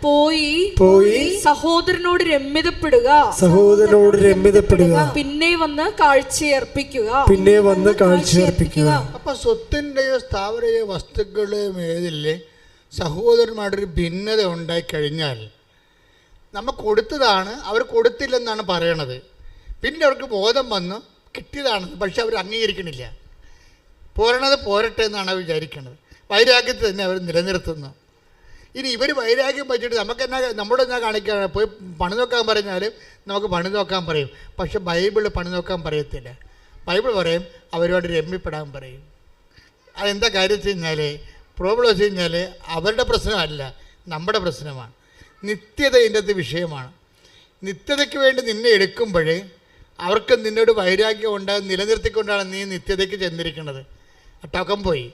പോയി സഹോദരനോട് രമ്യതപ്പെടുക. പിന്നെ വന്ന് കാഴ്ചയർപ്പിക്കുക. അപ്പൊ സ്വത്തിൻ്റെയോ സ്ഥാവരയോ വസ്തുക്കളുടെയോ മേലിലെ സഹോദരന്മാരുടെ ഭിന്നത ഉണ്ടായിക്കഴിഞ്ഞാൽ നമ്മൾ കൊടുത്തതാണ്, അവർ കൊടുത്തില്ലെന്നാണ് പറയണത്. പിന്നെ അവർക്ക് ബോധം വന്നു കിട്ടിയതാണെന്ന്, പക്ഷെ അവർ അംഗീകരിക്കണില്ല. പോരട്ടെ എന്നാണ് അവർ വിചാരിക്കുന്നത്. വൈരാഗ്യത്തെ തന്നെ അവർ നിലനിർത്തുന്നു. ഇനി ഇവർ വൈരാഗ്യം വെച്ചിട്ട് നമ്മുടെ കാണിക്കാൻ പോയി പണി നോക്കാൻ പറഞ്ഞാലും നമുക്ക് പണി നോക്കാൻ പറയും. പക്ഷെ ബൈബിൾ പണി നോക്കാൻ പറയത്തില്ല. ബൈബിൾ പറയും അവരോട് രമ്യപ്പെടാൻ പറയും. അതെന്താ കാര്യം വെച്ച് കഴിഞ്ഞാൽ, പ്രോബ്ലം വെച്ച് കഴിഞ്ഞാൽ അവരുടെ പ്രശ്നമല്ല, നമ്മുടെ പ്രശ്നമാണ്. നിത്യത ഇതിൻ്റെ അകത്ത് വിഷയമാണ്. നിത്യതയ്ക്ക് വേണ്ടി നിന്നെ എടുക്കുമ്പോഴേ അവർക്ക് നിന്നോട് വൈരാഗ്യം ഉണ്ടാകും. നിലനിർത്തിക്കൊണ്ടാണ് നീ നിത്യതയ്ക്ക് ചെന്നിരിക്കുന്നത്. ടോക്കം പോയി.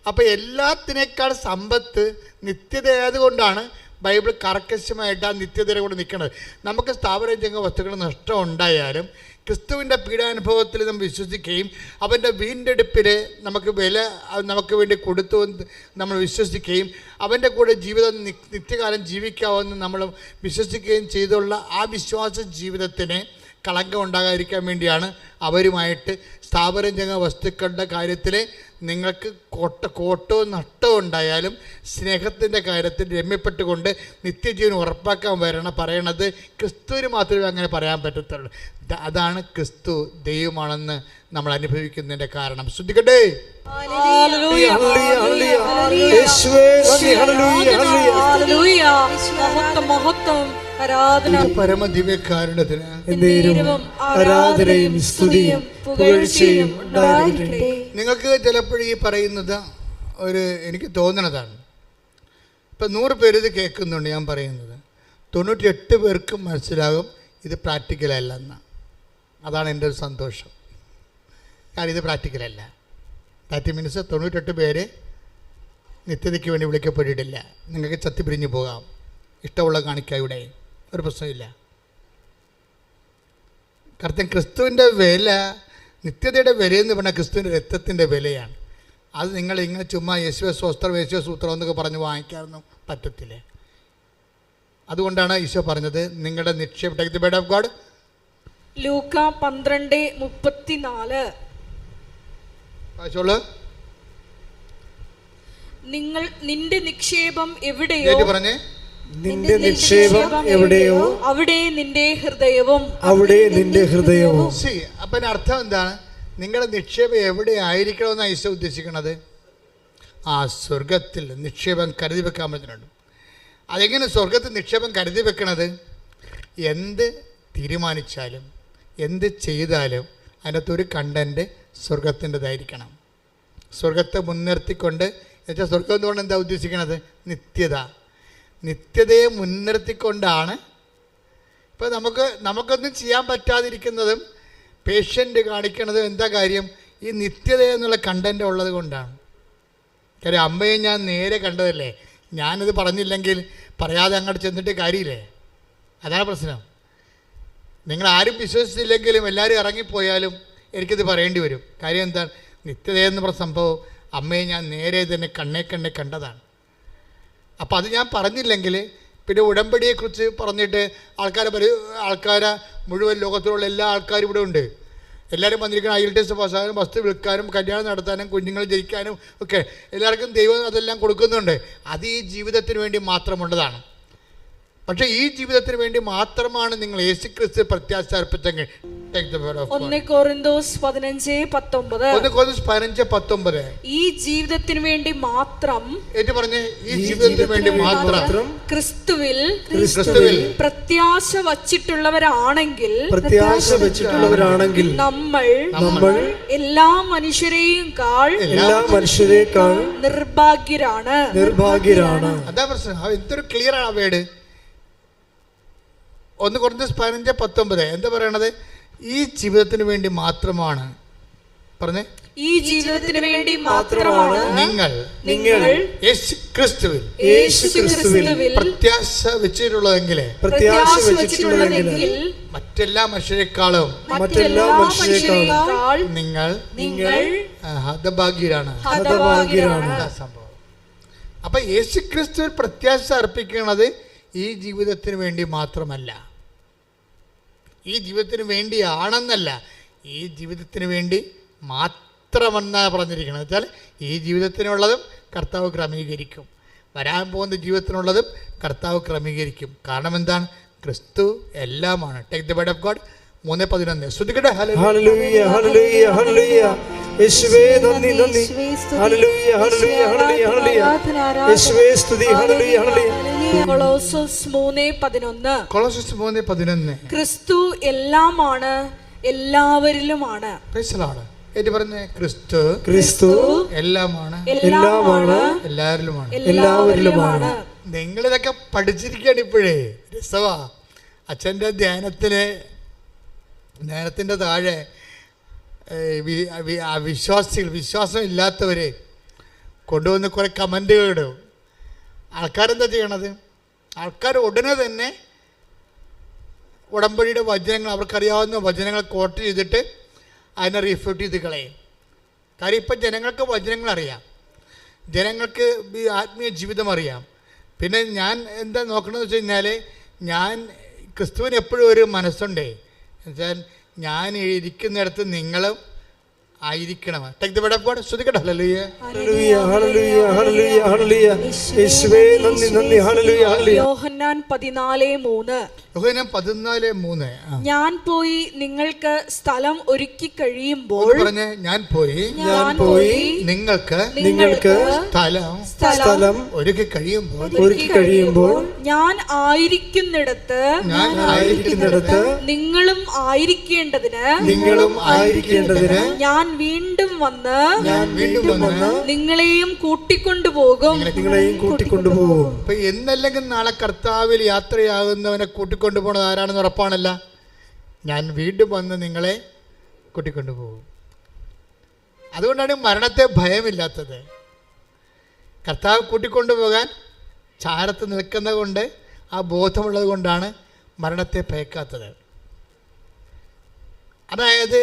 അപ്പോൾ എല്ലാത്തിനേക്കാൾ സമ്പത്ത് നിത്യതയായതുകൊണ്ടാണ് ബൈബിൾ കർക്കശമായിട്ട് ആ നിത്യതയുടെ കൂടെ നിൽക്കുന്നത്. നമുക്ക് സ്ഥാപന ജംഗ വസ്തുക്കൾ നഷ്ടം ഉണ്ടായാലും ക്രിസ്തുവിൻ്റെ പീഡാനുഭവത്തിൽ നമ്മൾ വിശ്വസിക്കുകയും അവൻ്റെ വീണ്ടെടുപ്പിൽ നമുക്ക് വേണ്ടി കൊടുത്തു നമ്മൾ വിശ്വസിക്കുകയും അവൻ്റെ കൂടെ ജീവിതം നിത്യകാലം ജീവിക്കാമെന്ന് നമ്മൾ വിശ്വസിക്കുകയും ചെയ്തുള്ള ആ വിശ്വാസ ജീവിതത്തിനെ കളങ്കം ഉണ്ടാകാതിരിക്കാൻ വേണ്ടിയാണ് അവരുമായിട്ട് സ്ഥാപനജംഗ വസ്തുക്കളുടെ കാര്യത്തിൽ നിങ്ങൾക്ക് കോട്ടവും നഷ്ടവും ഉണ്ടായാലും സ്നേഹത്തിൻ്റെ കാര്യത്തിൽ രമ്യപ്പെട്ടുകൊണ്ട് നിത്യജീവൻ ഉറപ്പാക്കാൻ പറയണത് ക്രിസ്തുവിന് മാത്രമേ അങ്ങനെ പറയാൻ പറ്റത്തുള്ളൂ. അതാണ് ക്രിസ്തു ദൈവമാണെന്ന് നമ്മൾ അനുഭവിക്കുന്നതിൻ്റെ കാരണം. ശ്രദ്ധിക്കട്ടെ. പരമദിവ്യകാരുണ്യത്തിന് ആരാധനയും സ്തുതിയും പുകഴ്ചയും ഉണ്ടാകട്ടെ. നിങ്ങൾക്ക് ചിലപ്പോഴും ഈ പറയുന്നത് എനിക്ക് തോന്നണതാണ്. ഇപ്പം 100 പേര് ഇത് കേൾക്കുന്നുണ്ട് ഞാൻ പറയുന്നത്. 98 പേർക്കും മനസ്സിലാകും ഇത് പ്രാക്ടിക്കലല്ലെന്ന്. അതാണ് എൻ്റെ ഒരു സന്തോഷം. കാരണം ഇത് പ്രാക്ടിക്കലല്ല. ദാറ്റ് മീൻസ് 98 പേര് നിത്യതയ്ക്ക് വേണ്ടി വിളിക്കപ്പെട്ടിട്ടില്ല. നിങ്ങൾക്ക് ചത്തി പിരിഞ്ഞു പോകാം, ഇഷ്ടമുള്ള കാണിക്കാം, ഇവിടെ ഒരു പ്രശ്നമില്ല. കാരണം ക്രിസ്തുവിൻ്റെ വില, നിത്യതയുടെ വിലയെന്ന് പറഞ്ഞാൽ ക്രിസ്തുവിൻ്റെ രക്തത്തിൻ്റെ വിലയാണ്. അത് നിങ്ങൾ ഇങ്ങനെ ചുമ്മാ യേശുവെ സ്വസ്ത്രം യേശുവെ സൂത്രം എന്നൊക്കെ പറഞ്ഞ് വാങ്ങിക്കാനൊന്നും പറ്റത്തില്ല. അതുകൊണ്ടാണ് ഈശോ പറഞ്ഞത് നിങ്ങളുടെ നിക്ഷേപം. Take the word of God. ലൂക്ക 12:34. നിന്റെ നിക്ഷേപം എവിടെയോ പറഞ്ഞേ, നിന്റെ നിക്ഷേപം എവിടെയോ അവിടെ നിന്റെ ഹൃദയവും. അപ്പം അർത്ഥം എന്താണ്? നിങ്ങളുടെ നിക്ഷേപം എവിടെ ആയിരിക്കണമെന്നാണ് ഈശോ ഉദ്ദേശിക്കുന്നത്? ആ സ്വർഗത്തിൽ നിക്ഷേപം കരുതി വെക്കാൻ പറ്റുന്നുണ്ട്. അതെങ്ങനെ സ്വർഗത്തിൽ നിക്ഷേപം കരുതി വെക്കണത്? എന്ത് തീരുമാനിച്ചാലും എന്ത് ചെയ്താലും അതിനകത്തൊരു കണ്ടൻറ്റ് സ്വർഗത്തിൻ്റെതായിരിക്കണം. സ്വർഗത്തെ മുൻനിർത്തിക്കൊണ്ട്, എന്നുവെച്ചാൽ സ്വർഗം എന്തുകൊണ്ട് എന്താ ഉദ്ദേശിക്കണത്? നിത്യതയെ മുൻനിർത്തിക്കൊണ്ടാണ്. ഇപ്പോൾ നമുക്കൊന്നും ചെയ്യാൻ പറ്റാതിരിക്കുന്നതും പേഷ്യൻ്റ് കാണിക്കണതും എന്താ കാര്യം? ഈ നിത്യത എന്നുള്ള കണ്ടൻ്റ് ഉള്ളത് കൊണ്ടാണ്. കാര്യം അമ്മയെ ഞാൻ നേരെ കണ്ടതല്ലേ, ഞാനിത് പറഞ്ഞില്ലെങ്കിൽ പറയാതെ അങ്ങോട്ട് ചെന്നിട്ട് കാര്യമില്ലേ? അതാണ് പ്രശ്നം. നിങ്ങൾ ആരും വിശ്വസിച്ചില്ലെങ്കിലും എല്ലാവരും ഇറങ്ങിപ്പോയാലും എനിക്കിത് പറയേണ്ടി വരും. കാര്യം എന്താണ്? നിത്യതയെന്ന് പറഞ്ഞ സംഭവം അമ്മയെ ഞാൻ നേരെ തന്നെ കണ്ണേ കണ്ടതാണ്. അപ്പോൾ അത് ഞാൻ പറഞ്ഞില്ലെങ്കിൽ പിന്നെ ഉടമ്പടിയെക്കുറിച്ച് പറഞ്ഞിട്ട് ആൾക്കാരെ മുഴുവൻ ലോകത്തിലുള്ള എല്ലാ ആൾക്കാരും ഇവിടെ ഉണ്ട്. എല്ലാവരും വന്നിരിക്കണം. IELTS പാസ്സാകാനും വസ്തു വിൽക്കാനും കല്യാണം നടത്താനും കുഞ്ഞുങ്ങൾ ജയിക്കാനും ഒക്കെ എല്ലാവർക്കും ദൈവം അതെല്ലാം കൊടുക്കുന്നുണ്ട്. അത് ഈ ജീവിതത്തിന് വേണ്ടി മാത്രമുള്ളതാണ്. പക്ഷേ ഈ ജീവിതത്തിന് വേണ്ടി മാത്രമാണ് നിങ്ങൾ യേശുക്രിസ്തു പ്രത്യാശ അർപ്പിച്ചെങ്കിൽ. 1 കൊറിന്തോസ് 15:19. ഈ ജീവിതത്തിന് വേണ്ടി മാത്രം, പറഞ്ഞേ, ഈ ജീവിതത്തിന് വേണ്ടി മാത്രം ക്രിസ്തുവിൽ പ്രത്യാശ വച്ചിട്ടുള്ളവരാണെങ്കിൽ നമ്മൾ എല്ലാ മനുഷ്യരെക്കാൾ നിർഭാഗ്യരാണ്. അതാ പ്രശ്നം. എന്തൊരു ക്ലിയർ ആണ് വേട്. 1 കൊറിന്തോസ് 15:19 എന്താ പറയണത്? ഈ ജീവിതത്തിന് വേണ്ടി മാത്രമാണ്. പറഞ്ഞേ, ഈ ജീവിതത്തിന് വേണ്ടി മാത്രമാണ് നിങ്ങൾ യേശുക്രിസ്തുവിൽ പ്രത്യാശ വെച്ചിട്ടുള്ളതെങ്കിൽ മറ്റെല്ലാ മനുഷ്യരെക്കാളും നിങ്ങൾ ഹതഭാഗ്യരാണ്. സംഭവം. അപ്പൊ യേശുക്രിസ്തുവിൽ പ്രത്യാശ അർപ്പിക്കുന്നത് ഈ ജീവിതത്തിന് വേണ്ടി മാത്രമല്ല, ഈ ജീവിതത്തിന് വേണ്ടിയാണെന്നല്ല, ഈ ജീവിതത്തിന് വേണ്ടി മാത്രമെന്നാണ് പറഞ്ഞിരിക്കുന്നത്. വെച്ചാൽ ഈ ജീവിതത്തിനുള്ളതും കർത്താവ് ക്രമീകരിക്കും, വരാൻ പോകുന്ന ജീവിതത്തിനുള്ളതും കർത്താവ് ക്രമീകരിക്കും. കാരണം എന്താണ്? ക്രിസ്തു എല്ലാമാണ്. Take the word of God. 3:11. ശ്രദ്ധിക്കട്ടെ. Hallelujah hallelujah hallelujah. യേശുവേ നന്ദി നന്ദി. Hallelujah hallelujah hallelujah. യേശുവേ സ്തുതി. ഹല്ലേലൂയ ഹല്ലേലൂയ. കൊളോസസ് 3:11. ക്രിസ്തു എല്ലാമാണ്, എല്ലാവരിലുമാണ്. ഏറ്റു പറഞ്ഞേ, ക്രിസ്തു എല്ലാമാണ്, എല്ലാവരിലുമാണ്. നിങ്ങളിതൊക്കെ പഠിച്ചിരിക്കുകയാണ് ഇപ്പോഴേ. രസവാ. അച്ഛൻ്റെ ധ്യാനത്തിൻ്റെ താഴെ വിശ്വാസം ഇല്ലാത്തവരെ കൊണ്ടുവന്ന് കുറേ കമൻറ്റുകൾ ഇടും. ആൾക്കാരെന്താ ചെയ്യണത്? ആൾക്കാർ ഉടനെ തന്നെ ഉടമ്പടിയുടെ വചനങ്ങൾ, അവർക്കറിയാവുന്ന വചനങ്ങൾ കോട്ട് ചെയ്തിട്ട് അതിനെ റിഫ്യൂട്ട് ചെയ്ത് കളയും. കാര്യം ഇപ്പം ജനങ്ങൾക്ക് വചനങ്ങൾ അറിയാം, ജനങ്ങൾക്ക് ആത്മീയ ജീവിതം അറിയാം. പിന്നെ ഞാൻ എന്താ നോക്കണമെന്ന് വെച്ച് കഴിഞ്ഞാൽ, ഞാൻ ക്രിസ്തുവിന് എപ്പോഴും ഒരു മനസ്സുണ്ടേ. എന്നുവെച്ചാൽ ഞാൻ ഇരിക്കുന്നിടത്ത് നിങ്ങളും ആയിരിക്കണം. Take the word of God. ശ്രദ്ധിക്കട്ടെ. Hallelujah hallelujah hallelujah hallelujah hallelujah. യേശുവേ നന്ദി നന്ദി. ഹല്ലേലൂയ ഹല്ലേലൂയ. യോഹന്നാൻ 14:3. യോഹന്നാൻ 14:3. ഞാൻ പോയി നിങ്ങൾക്ക് സ്ഥലം ഒരുക്കി കഴിയുമ്പോൾ പറഞ്ഞേ, ഞാൻ പോയി നിങ്ങൾക്ക് സ്ഥലം ഒരുക്കി കഴിയുമ്പോൾ ഞാൻ ആയിരിക്കുന്നിടത്ത് നിങ്ങളും ആയിരിക്കേണ്ടതിന് ഞാൻ വീണ്ടും വന്ന് നിങ്ങളെയും കൂട്ടിക്കൊണ്ടുപോകും. അപ്പൊ എന്നല്ലെങ്കിൽ നാളെ കർത്താവിൽ യാത്രയാകുന്നവനെ കൂട്ടിക്കൊണ്ടു പോണത് ആരാണെന്ന് ഉറപ്പാണല്ല. ഞാൻ വീണ്ടും വന്ന് നിങ്ങളെ കൂട്ടിക്കൊണ്ടുപോകും. അതുകൊണ്ടാണ് മരണത്തെ ഭയമില്ലാത്തത്. കർത്താവ് കൂട്ടിക്കൊണ്ടുപോകാൻ ചാരത്ത് നിൽക്കുന്നത് കൊണ്ട്, ആ ബോധമുള്ളത് കൊണ്ടാണ് മരണത്തെ ഭയക്കാത്തത്. അതായത്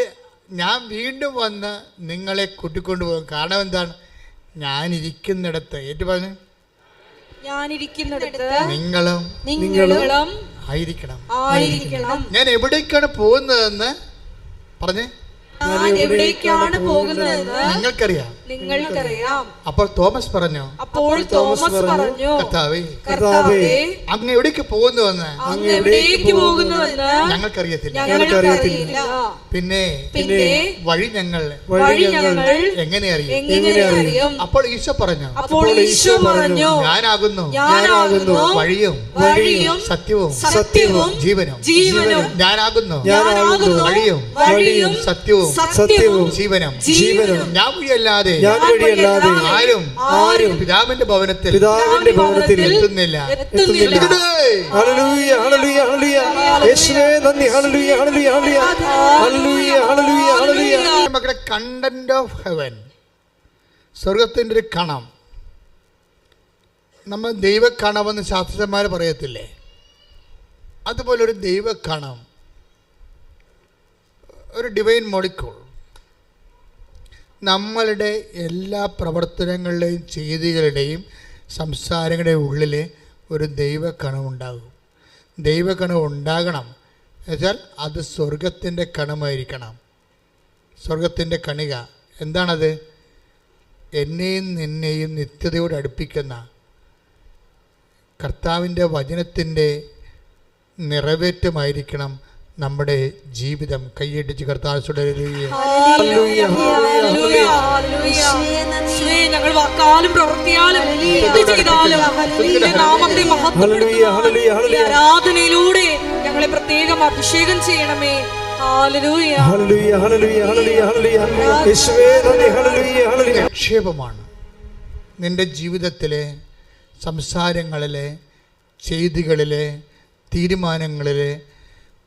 ഞാൻ വീണ്ടും വന്ന് നിങ്ങളെ കൂട്ടിക്കൊണ്ടുപോകും. കാരണം എന്താണ്? ഞാനിരിക്കുന്നിടത്ത്, ഏറ്റു പറഞ്ഞു, ഞാനിരിക്കുന്നിടത്ത് നിങ്ങളും ആയിരിക്കണം. ഞാൻ എവിടേക്കാണ് പോകുന്നതെന്ന് പറഞ്ഞേ, എവിടേക്കാണ് പോകുന്നതെന്ന് നിങ്ങൾക്കറിയാം. അപ്പോൾ തോമസ് പറഞ്ഞു, കർത്താവേ, അങ്ങ് എവിടേക്ക് പോകുന്നുവെന്ന് ഞങ്ങൾക്കറിയത്തില്ല. പിന്നെ വഴി ഞങ്ങൾ എങ്ങനെ അറിയും? അപ്പോൾ ഈശോ പറഞ്ഞു, ഞാനാകുന്നു വഴിയും സത്യവും ജീവനും. ഞാനാകുന്നു വഴിയും സത്യവും ജീവനും. ഞാൻ വഴിയല്ലാതെ ആരും പിതാവിന്റെ ഭവനത്തിൽ എത്തുന്നില്ല. Hallelujah hallelujah hallelujah. യേശുവേ നന്ദി. Hallelujah hallelujah hallelujah hallelujah hallelujah. മക്കളെ, കണ്ടന്റ് ഓഫ് ഹെവൻ, സ്വർഗത്തിൻ്റെ ഒരു കണം. നമ്മൾ ദൈവക്കണമെന്ന് ശാസ്ത്രജ്ഞന്മാർ പറയത്തില്ലേ, അതുപോലൊരു ദൈവക്കണം, ഒരു ഡിവൈൻ മോളിക്യൂൾ നമ്മളുടെ എല്ലാ പ്രവർത്തനങ്ങളുടെയും ചെയ്തികളുടെയും സംസാരങ്ങളുടെയും ഉള്ളിൽ ഒരു ദൈവക്കണമുണ്ടാകും. ദൈവക്കണം ഉണ്ടാകണം എന്നുവെച്ചാൽ അത് സ്വർഗത്തിൻ്റെ കണമായിരിക്കണം. സ്വർഗത്തിൻ്റെ കണിക എന്താണത്? എന്നെയും നിന്നെയും നിത്യതയോട് അടുപ്പിക്കുന്ന കർത്താവിൻ്റെ വചനത്തിൻ്റെ നിറവേറ്റമായിരിക്കണം നമ്മുടെ ജീവിതം. കൈയടിച്ച് കർത്താവോട് ഞങ്ങൾ വാക്കാലും പ്രവൃത്തിയാലും ആരാധനയിലൂടെ ഞങ്ങളെ പ്രത്യേകം അഭിഷേകം ചെയ്യണമേ. നിക്ഷേപമാണ് നിന്റെ ജീവിതത്തിലെ സംസാരങ്ങളിലെ ചെയ്തികളിലെ തീരുമാനങ്ങളിലെ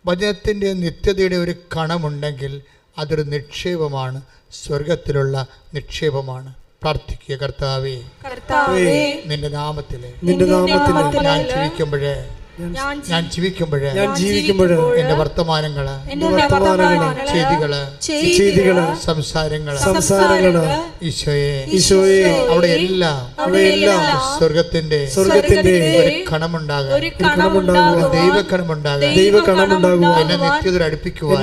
വചനത്തിൻ്റെ നിത്യതയുടെ ഒരു കണമുണ്ടെങ്കിൽ അതൊരു നിക്ഷേപമാണ്, സ്വർഗത്തിലുള്ള നിക്ഷേപമാണ്. പ്രാർത്ഥിക്കുക, കർത്താവേ, നിന്റെ നാമത്തിലെ ഞാൻ ജീവിക്കുമ്പോഴേ എന്റെ വർത്തമാനങ്ങള്, ചെയ്തികള്, സംസാരങ്ങള് ഈശോയെ അവിടെ എല്ലാം സ്വർഗത്തിന്റെ ഒരു കണമുണ്ടാകുക, ദൈവക്കണമുണ്ടാകുക. എന്നെ നിത്യതയോട് അടുപ്പിക്കുവാൻ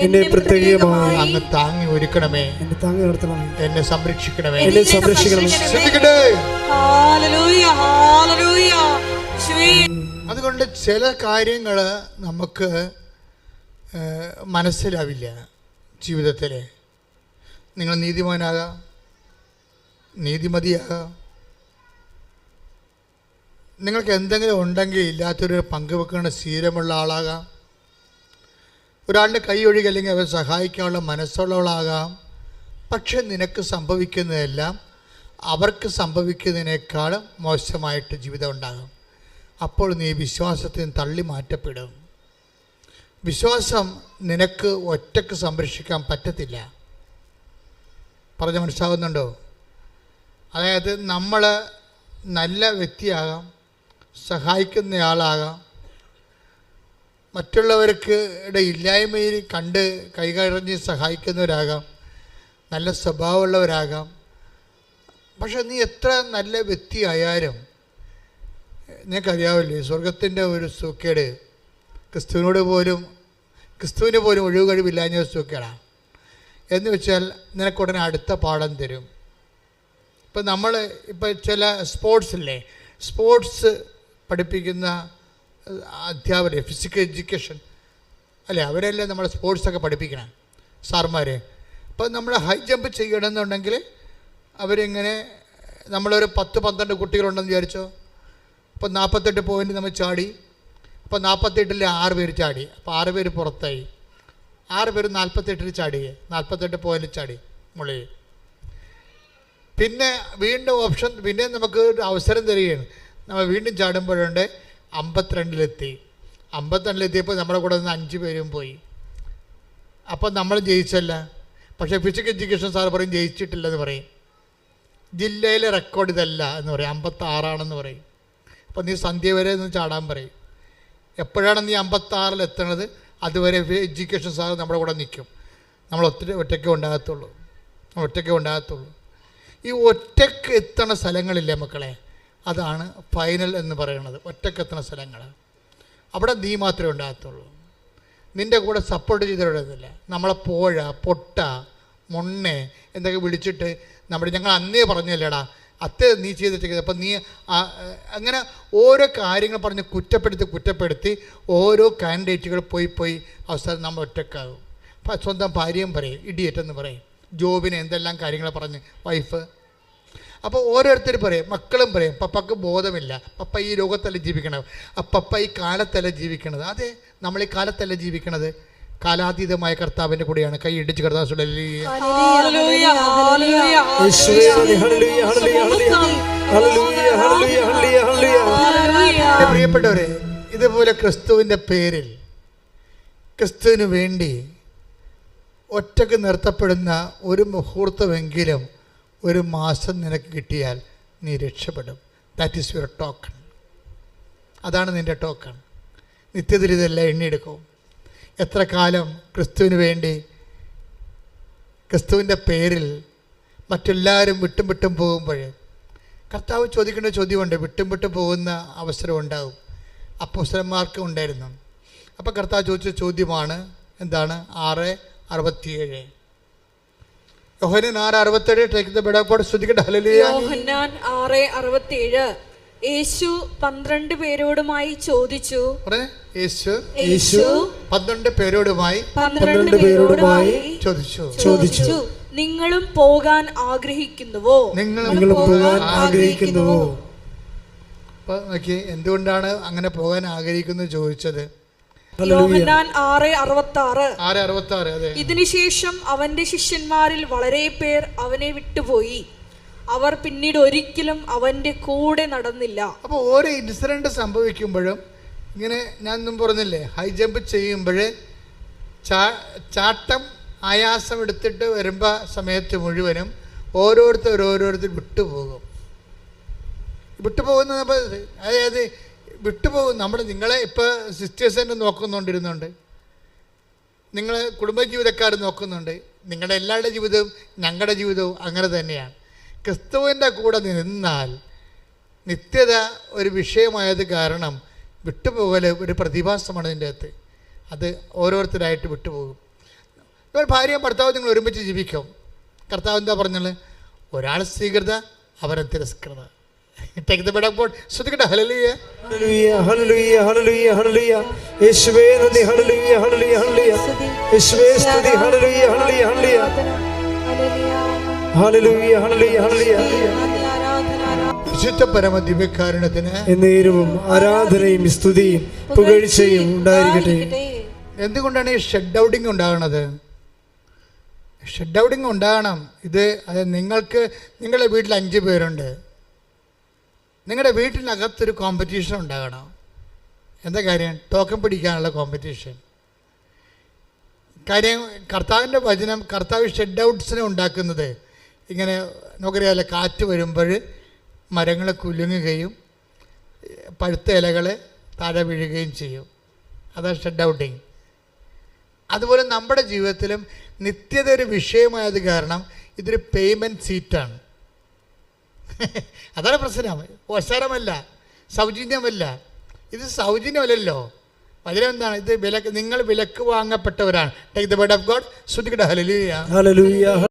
എന്നെ പ്രത്യേകമായി അങ്ങ് താങ്ങി ഒരുക്കണമേ, എന്നെ സംരക്ഷിക്കണമേ. ശ്രദ്ധിക്കട്ടെ. അതുകൊണ്ട് ചില കാര്യങ്ങൾ നമുക്ക് മനസ്സിലാവില്ല ജീവിതത്തിൽ. നിങ്ങൾ നീതിമാനാകാം, നീതിമതിയാകാം, നിങ്ങൾക്ക് എന്തെങ്കിലും ഉണ്ടെങ്കിൽ ഇല്ലാത്തൊരു പങ്കുവെക്കുന്ന ശീലമുള്ള ആളാകാം, ഒരാളുടെ കൈ ഒഴുകി അല്ലെങ്കിൽ അവരെ സഹായിക്കാനുള്ള മനസ്സുള്ളവളാകാം. പക്ഷെ നിനക്ക് സംഭവിക്കുന്നതെല്ലാം അവർക്ക് സംഭവിക്കുന്നതിനേക്കാളും മോശമായിട്ട് ജീവിതം ഉണ്ടാകും. അപ്പോൾ നീ വിശ്വാസത്തിൽ നിന്ന് തള്ളി മാറ്റപ്പെടും. വിശ്വാസം നിനക്ക് ഒറ്റക്ക് സംരക്ഷിക്കാൻ പറ്റത്തില്ല. പറഞ്ഞ് മനസ്സിലാകുന്നുണ്ടോ? അതായത് നമ്മൾ നല്ല വ്യക്തിയാകാം, സഹായിക്കുന്നയാളാകാം, മറ്റുള്ളവർക്ക് ഇല്ലായ്മയിൽ കണ്ട് കൈകറിഞ്ഞ് സഹായിക്കുന്നവരാകാം, നല്ല സ്വഭാവമുള്ളവരാകാം. പക്ഷെ നീ എത്ര നല്ല വ്യക്തിയായാലും നിനക്കറിയാവില്ലേ, സ്വർഗത്തിൻ്റെ ഒരു സൂക്കേട് ക്രിസ്തുവിന് പോലും ഒഴിവ് കഴിവില്ലാഞ്ഞ വസ്തുക്കളാണ്. എന്ന് വെച്ചാൽ നിനക്കുടനെ അടുത്ത പാഠം തരും. ഇപ്പം നമ്മൾ ചില സ്പോർട്സ് പഠിപ്പിക്കുന്ന അധ്യാപകർ, ഫിസിക്കൽ എഡ്യൂക്കേഷൻ അല്ലേ, അവരെല്ലാം നമ്മൾ സ്പോർട്സൊക്കെ പഠിപ്പിക്കണം സാർമാർ. അപ്പം നമ്മൾ ഹൈ ജമ്പ് ചെയ്യണമെന്നുണ്ടെങ്കിൽ അവരിങ്ങനെ, നമ്മളൊരു 10-12 കുട്ടികളുണ്ടെന്ന് വിചാരിച്ചോ. അപ്പോൾ 48 പോയിൻ്റ് നമ്മൾ ചാടി. അപ്പോൾ 48-ൽ 6 പേര് ചാടി. അപ്പോൾ 6 പേര് പുറത്തായി. 6 പേര് 48-ൽ ചാടി, 48 പോയിൻ്റ് ചാടി മുകളിൽ. പിന്നെ വീണ്ടും പിന്നെ നമുക്ക് ഒരു അവസരം തരികയാണ്. നമ്മൾ വീണ്ടും ചാടുമ്പോഴുണ്ട് 52-ലെത്തി. 52-ലെത്തിയപ്പോൾ നമ്മുടെ കൂടെ നിന്ന് 5 പേരും പോയി. അപ്പം നമ്മൾ ജയിച്ചല്ല. പക്ഷേ ഫിസിക്കൽ എഡ്യൂക്കേഷൻ സാർ പറയും ജയിച്ചിട്ടില്ലെന്ന് പറയും. ജില്ലയിലെ റെക്കോർഡ് ഇതല്ല എന്ന് പറയും, 56 പറയും. അപ്പം നീ സന്ധ്യ വരെ ഒന്ന് ചാടാൻ പറയും. എപ്പോഴാണ് നീ 56-ൽ എത്തണത് അതുവരെ എഡ്യൂക്കേഷൻ സാർ നമ്മുടെ കൂടെ നിൽക്കും. നമ്മൾ ഒറ്റയ്ക്ക് ഉണ്ടാകത്തുള്ളൂ. ഈ ഒറ്റയ്ക്ക് എത്തണ സ്ഥലങ്ങളില്ലേ മക്കളെ, അതാണ് ഫൈനൽ എന്ന് പറയുന്നത്. ഒറ്റയ്ക്ക് എത്തണ സ്ഥലങ്ങൾ, അവിടെ നീ മാത്രമേ ഉണ്ടാകത്തുള്ളൂ. നിൻ്റെ കൂടെ സപ്പോർട്ട് ചെയ്തിട്ടില്ല. നമ്മളെ പൊട്ട മൊണ്ണെ എന്തൊക്കെ വിളിച്ചിട്ട് ഞങ്ങൾ അന്നേ പറഞ്ഞല്ലേടാ അത്തേ നീ ചെയ്തിട്ട്. അപ്പം നീ അങ്ങനെ ഓരോ കാര്യങ്ങൾ പറഞ്ഞ് കുറ്റപ്പെടുത്തി ഓരോ കാൻഡിഡേറ്റുകൾ പോയി അവസാനം നമ്മൾ ഒറ്റക്കാകും. അപ്പം സ്വന്തം ഭാര്യയും പറയും ഇഡിയറ്റ് പറയും, ജോബിനെ എന്തെല്ലാം കാര്യങ്ങൾ പറഞ്ഞ് വൈഫ്. അപ്പോൾ ഓരോരുത്തർ പറയും, മക്കളും പറയും പപ്പക്ക് ബോധമില്ല, പപ്പ ഈ ലോകത്തല്ല ജീവിക്കണത്, പപ്പ ഈ കാലത്തല്ല ജീവിക്കണത്. അതെ, നമ്മൾ ഈ കാലത്തല്ല ജീവിക്കണത്, കാലാതീതമായ കർത്താവിൻ്റെ കൂടെയാണ്. കൈ ഇടിച്ച് കർത്താവ് പ്രിയപ്പെട്ടവരെ, ഇതുപോലെ ക്രിസ്തുവിൻ്റെ പേരിൽ ക്രിസ്തുവിന് വേണ്ടി ഒറ്റക്ക് നിർത്തപ്പെടുന്ന ഒരു മുഹൂർത്തമെങ്കിലും ഒരു മാസം നിനക്ക് കിട്ടിയാൽ നീ രക്ഷപ്പെടും. That is your token. അതാണ് നിൻ്റെ ടോക്കൺ. നിത്യത്തിൽ ഇതെല്ലാം എണ്ണിയെടുക്കും. എത്ര കാലം ക്രിസ്തുവിന് വേണ്ടി ക്രിസ്തുവിൻ്റെ പേരിൽ മറ്റെല്ലാവരും വിട്ടും പോകുമ്പോൾ കർത്താവ് ചോദിക്കേണ്ട ചോദ്യമുണ്ട്. വിട്ടും പോകുന്ന അവസരം ഉണ്ടാകും. അപ്പോസ്തലന്മാർക്ക് ഉണ്ടായിരുന്നു. അപ്പോൾ കർത്താവ് ചോദിച്ച ചോദ്യമാണ് എന്താണ്? 6:67. യോഹന്നാൻ 6:67. ടേക്ക് ദ ബെഡ് ശ്രദ്ധിക്കട്ടെ. ഹല്ലേലൂയ. യോഹന്നാൻ 6:67. യേശു 12 പേരോടുമായി ചോദിച്ചു. യേശു 12 പേരോടുമായി ചോദിച്ചു, നിങ്ങളും പോകാൻ ആഗ്രഹിക്കുന്നുവോ? എന്തുകൊണ്ടാണ് അങ്ങനെ പോകാൻ ആഗ്രഹിക്കുന്നത് ചോദിച്ചത്? യോഹന്നാൻ 6:66. അതെ. ഇതിനുശേഷം അവന്റെ ശിഷ്യന്മാരിൽ വളരെ പേർ അവനെ വിട്ടുപോയി. അവർ പിന്നീട് ഒരിക്കലും അവന്റെ കൂടെ നടന്നില്ല. അപ്പോൾ ഓരോ ഇൻസിഡന്റ് സംഭവിക്കുമ്പോഴും ഇങ്ങനെ ഞാൻ മുമ്പ് പറഞ്ഞില്ലേ, ഹൈ ജമ്പ് ചെയ്യുമ്പോൾ ചാട്ടം ആയാസം എടുത്തിട്ട് വരുമ്പോൾ സമയത്ത് മുഴുവനും ഓരോരുത്തർ വിട്ടുപോകുന്ന അതായത് വിട്ടുപോകും. നിങ്ങളെ ഇപ്പോൾ സിസ്റ്റേഴ്സിനെ നോക്കുന്നുണ്ടിരുന്നുണ്ട്, നിങ്ങളെ കുടുംബജീവിതക്കാർ നോക്കുന്നുണ്ട്. നിങ്ങളുടെ എല്ലാവരുടെ ജീവിതവും ഞങ്ങളുടെ ജീവിതവും അങ്ങനെ തന്നെയാണ്. ക്രിസ്തുവിൻ്റെ കൂടെ നിന്നാൽ നിത്യത ഒരു വിഷയമായത് കാരണം വിട്ടുപോകൽ ഒരു പ്രതിഭാസമാണ് ഇതിൻ്റെ അകത്ത്. അത് ഓരോരുത്തരായിട്ട് വിട്ടുപോകും. ഇപ്പോൾ ഭാര്യയും ഭർത്താവും നിങ്ങൾ ഒരുമിച്ച് ജീവിക്കും. കർത്താവ് എന്താ പറഞ്ഞത്? ഒരാൾ സ്വീകൃത, അവരെ തിരസ്കൃത. ശ്രദ്ധിക്കട്ടെ. Hallelujah, hallelujah, hallelujah, hallelujah. യേശുവേ നന്ദി. Hallelujah, hallelujah, hallelujah. യേശുവേ സ്തുതി. ഹല്ലേലൂയ, ഹല്ലേലൂയ, ഹല്ലേലൂയ. ഹല്ലേലൂയ, ഹല്ലേലൂയ, ഹല്ലേലൂയ. വിശുദ്ധ പരമ ദിവ്യകാരുണ്യത്തിന് എന്നേരവും ആരാധനയും സ്തുതിയും പുകഴ്ചയും ഉണ്ടായിരിക്കട്ടെ. എന്തുകൊണ്ടാണ് ഈ ഷട്ട് ഔട്ടിങ് ഉണ്ടാകണത്? ഷട്ട് ഔട്ടിങ് ഉണ്ടാകണം. അത് നിങ്ങളുടെ വീട്ടിൽ 5 പേരുണ്ട്. നിങ്ങളുടെ വീട്ടിനകത്തൊരു കോമ്പറ്റീഷൻ ഉണ്ടാകണം. എന്താ കാര്യം? ടോക്കൺ പിടിക്കാനുള്ള കോമ്പറ്റീഷൻ. കാര്യം കർത്താവിൻ്റെ വചനം, കർത്താവ് ഷട്ട് ഔട്ട്സിനെ ഉണ്ടാക്കുന്നത് ഇങ്ങനെ നോക്കറിയാമല്ലോ, കാറ്റ് വരുമ്പോൾ മരങ്ങൾ കുലുങ്ങുകയും പഴുത്ത ഇലകൾ താഴെ വീഴുകയും ചെയ്യും. അതാണ് ഷട്ട് ഔട്ടിങ്. അതുപോലെ നമ്മുടെ ജീവിതത്തിലും നിത്യത ഒരു വിഷയമായത് കാരണം ഇതൊരു പേയ്മെൻറ്റ് സീറ്റാണ്. അതാണ് പ്രശ്നം. ഓശാരമല്ല, സൗജന്യമല്ല. ഇത് സൗജന്യമല്ലല്ലോ. വചനം എന്താണ്? ഇത് വിലക്ക്, നിങ്ങൾ വിലക്ക് വാങ്ങപ്പെട്ടവരാണ്. Take the word of God. ശ്രുതിക്കട്ടെ ഹല്ലേലൂയ. ഹല്ലേലൂയ.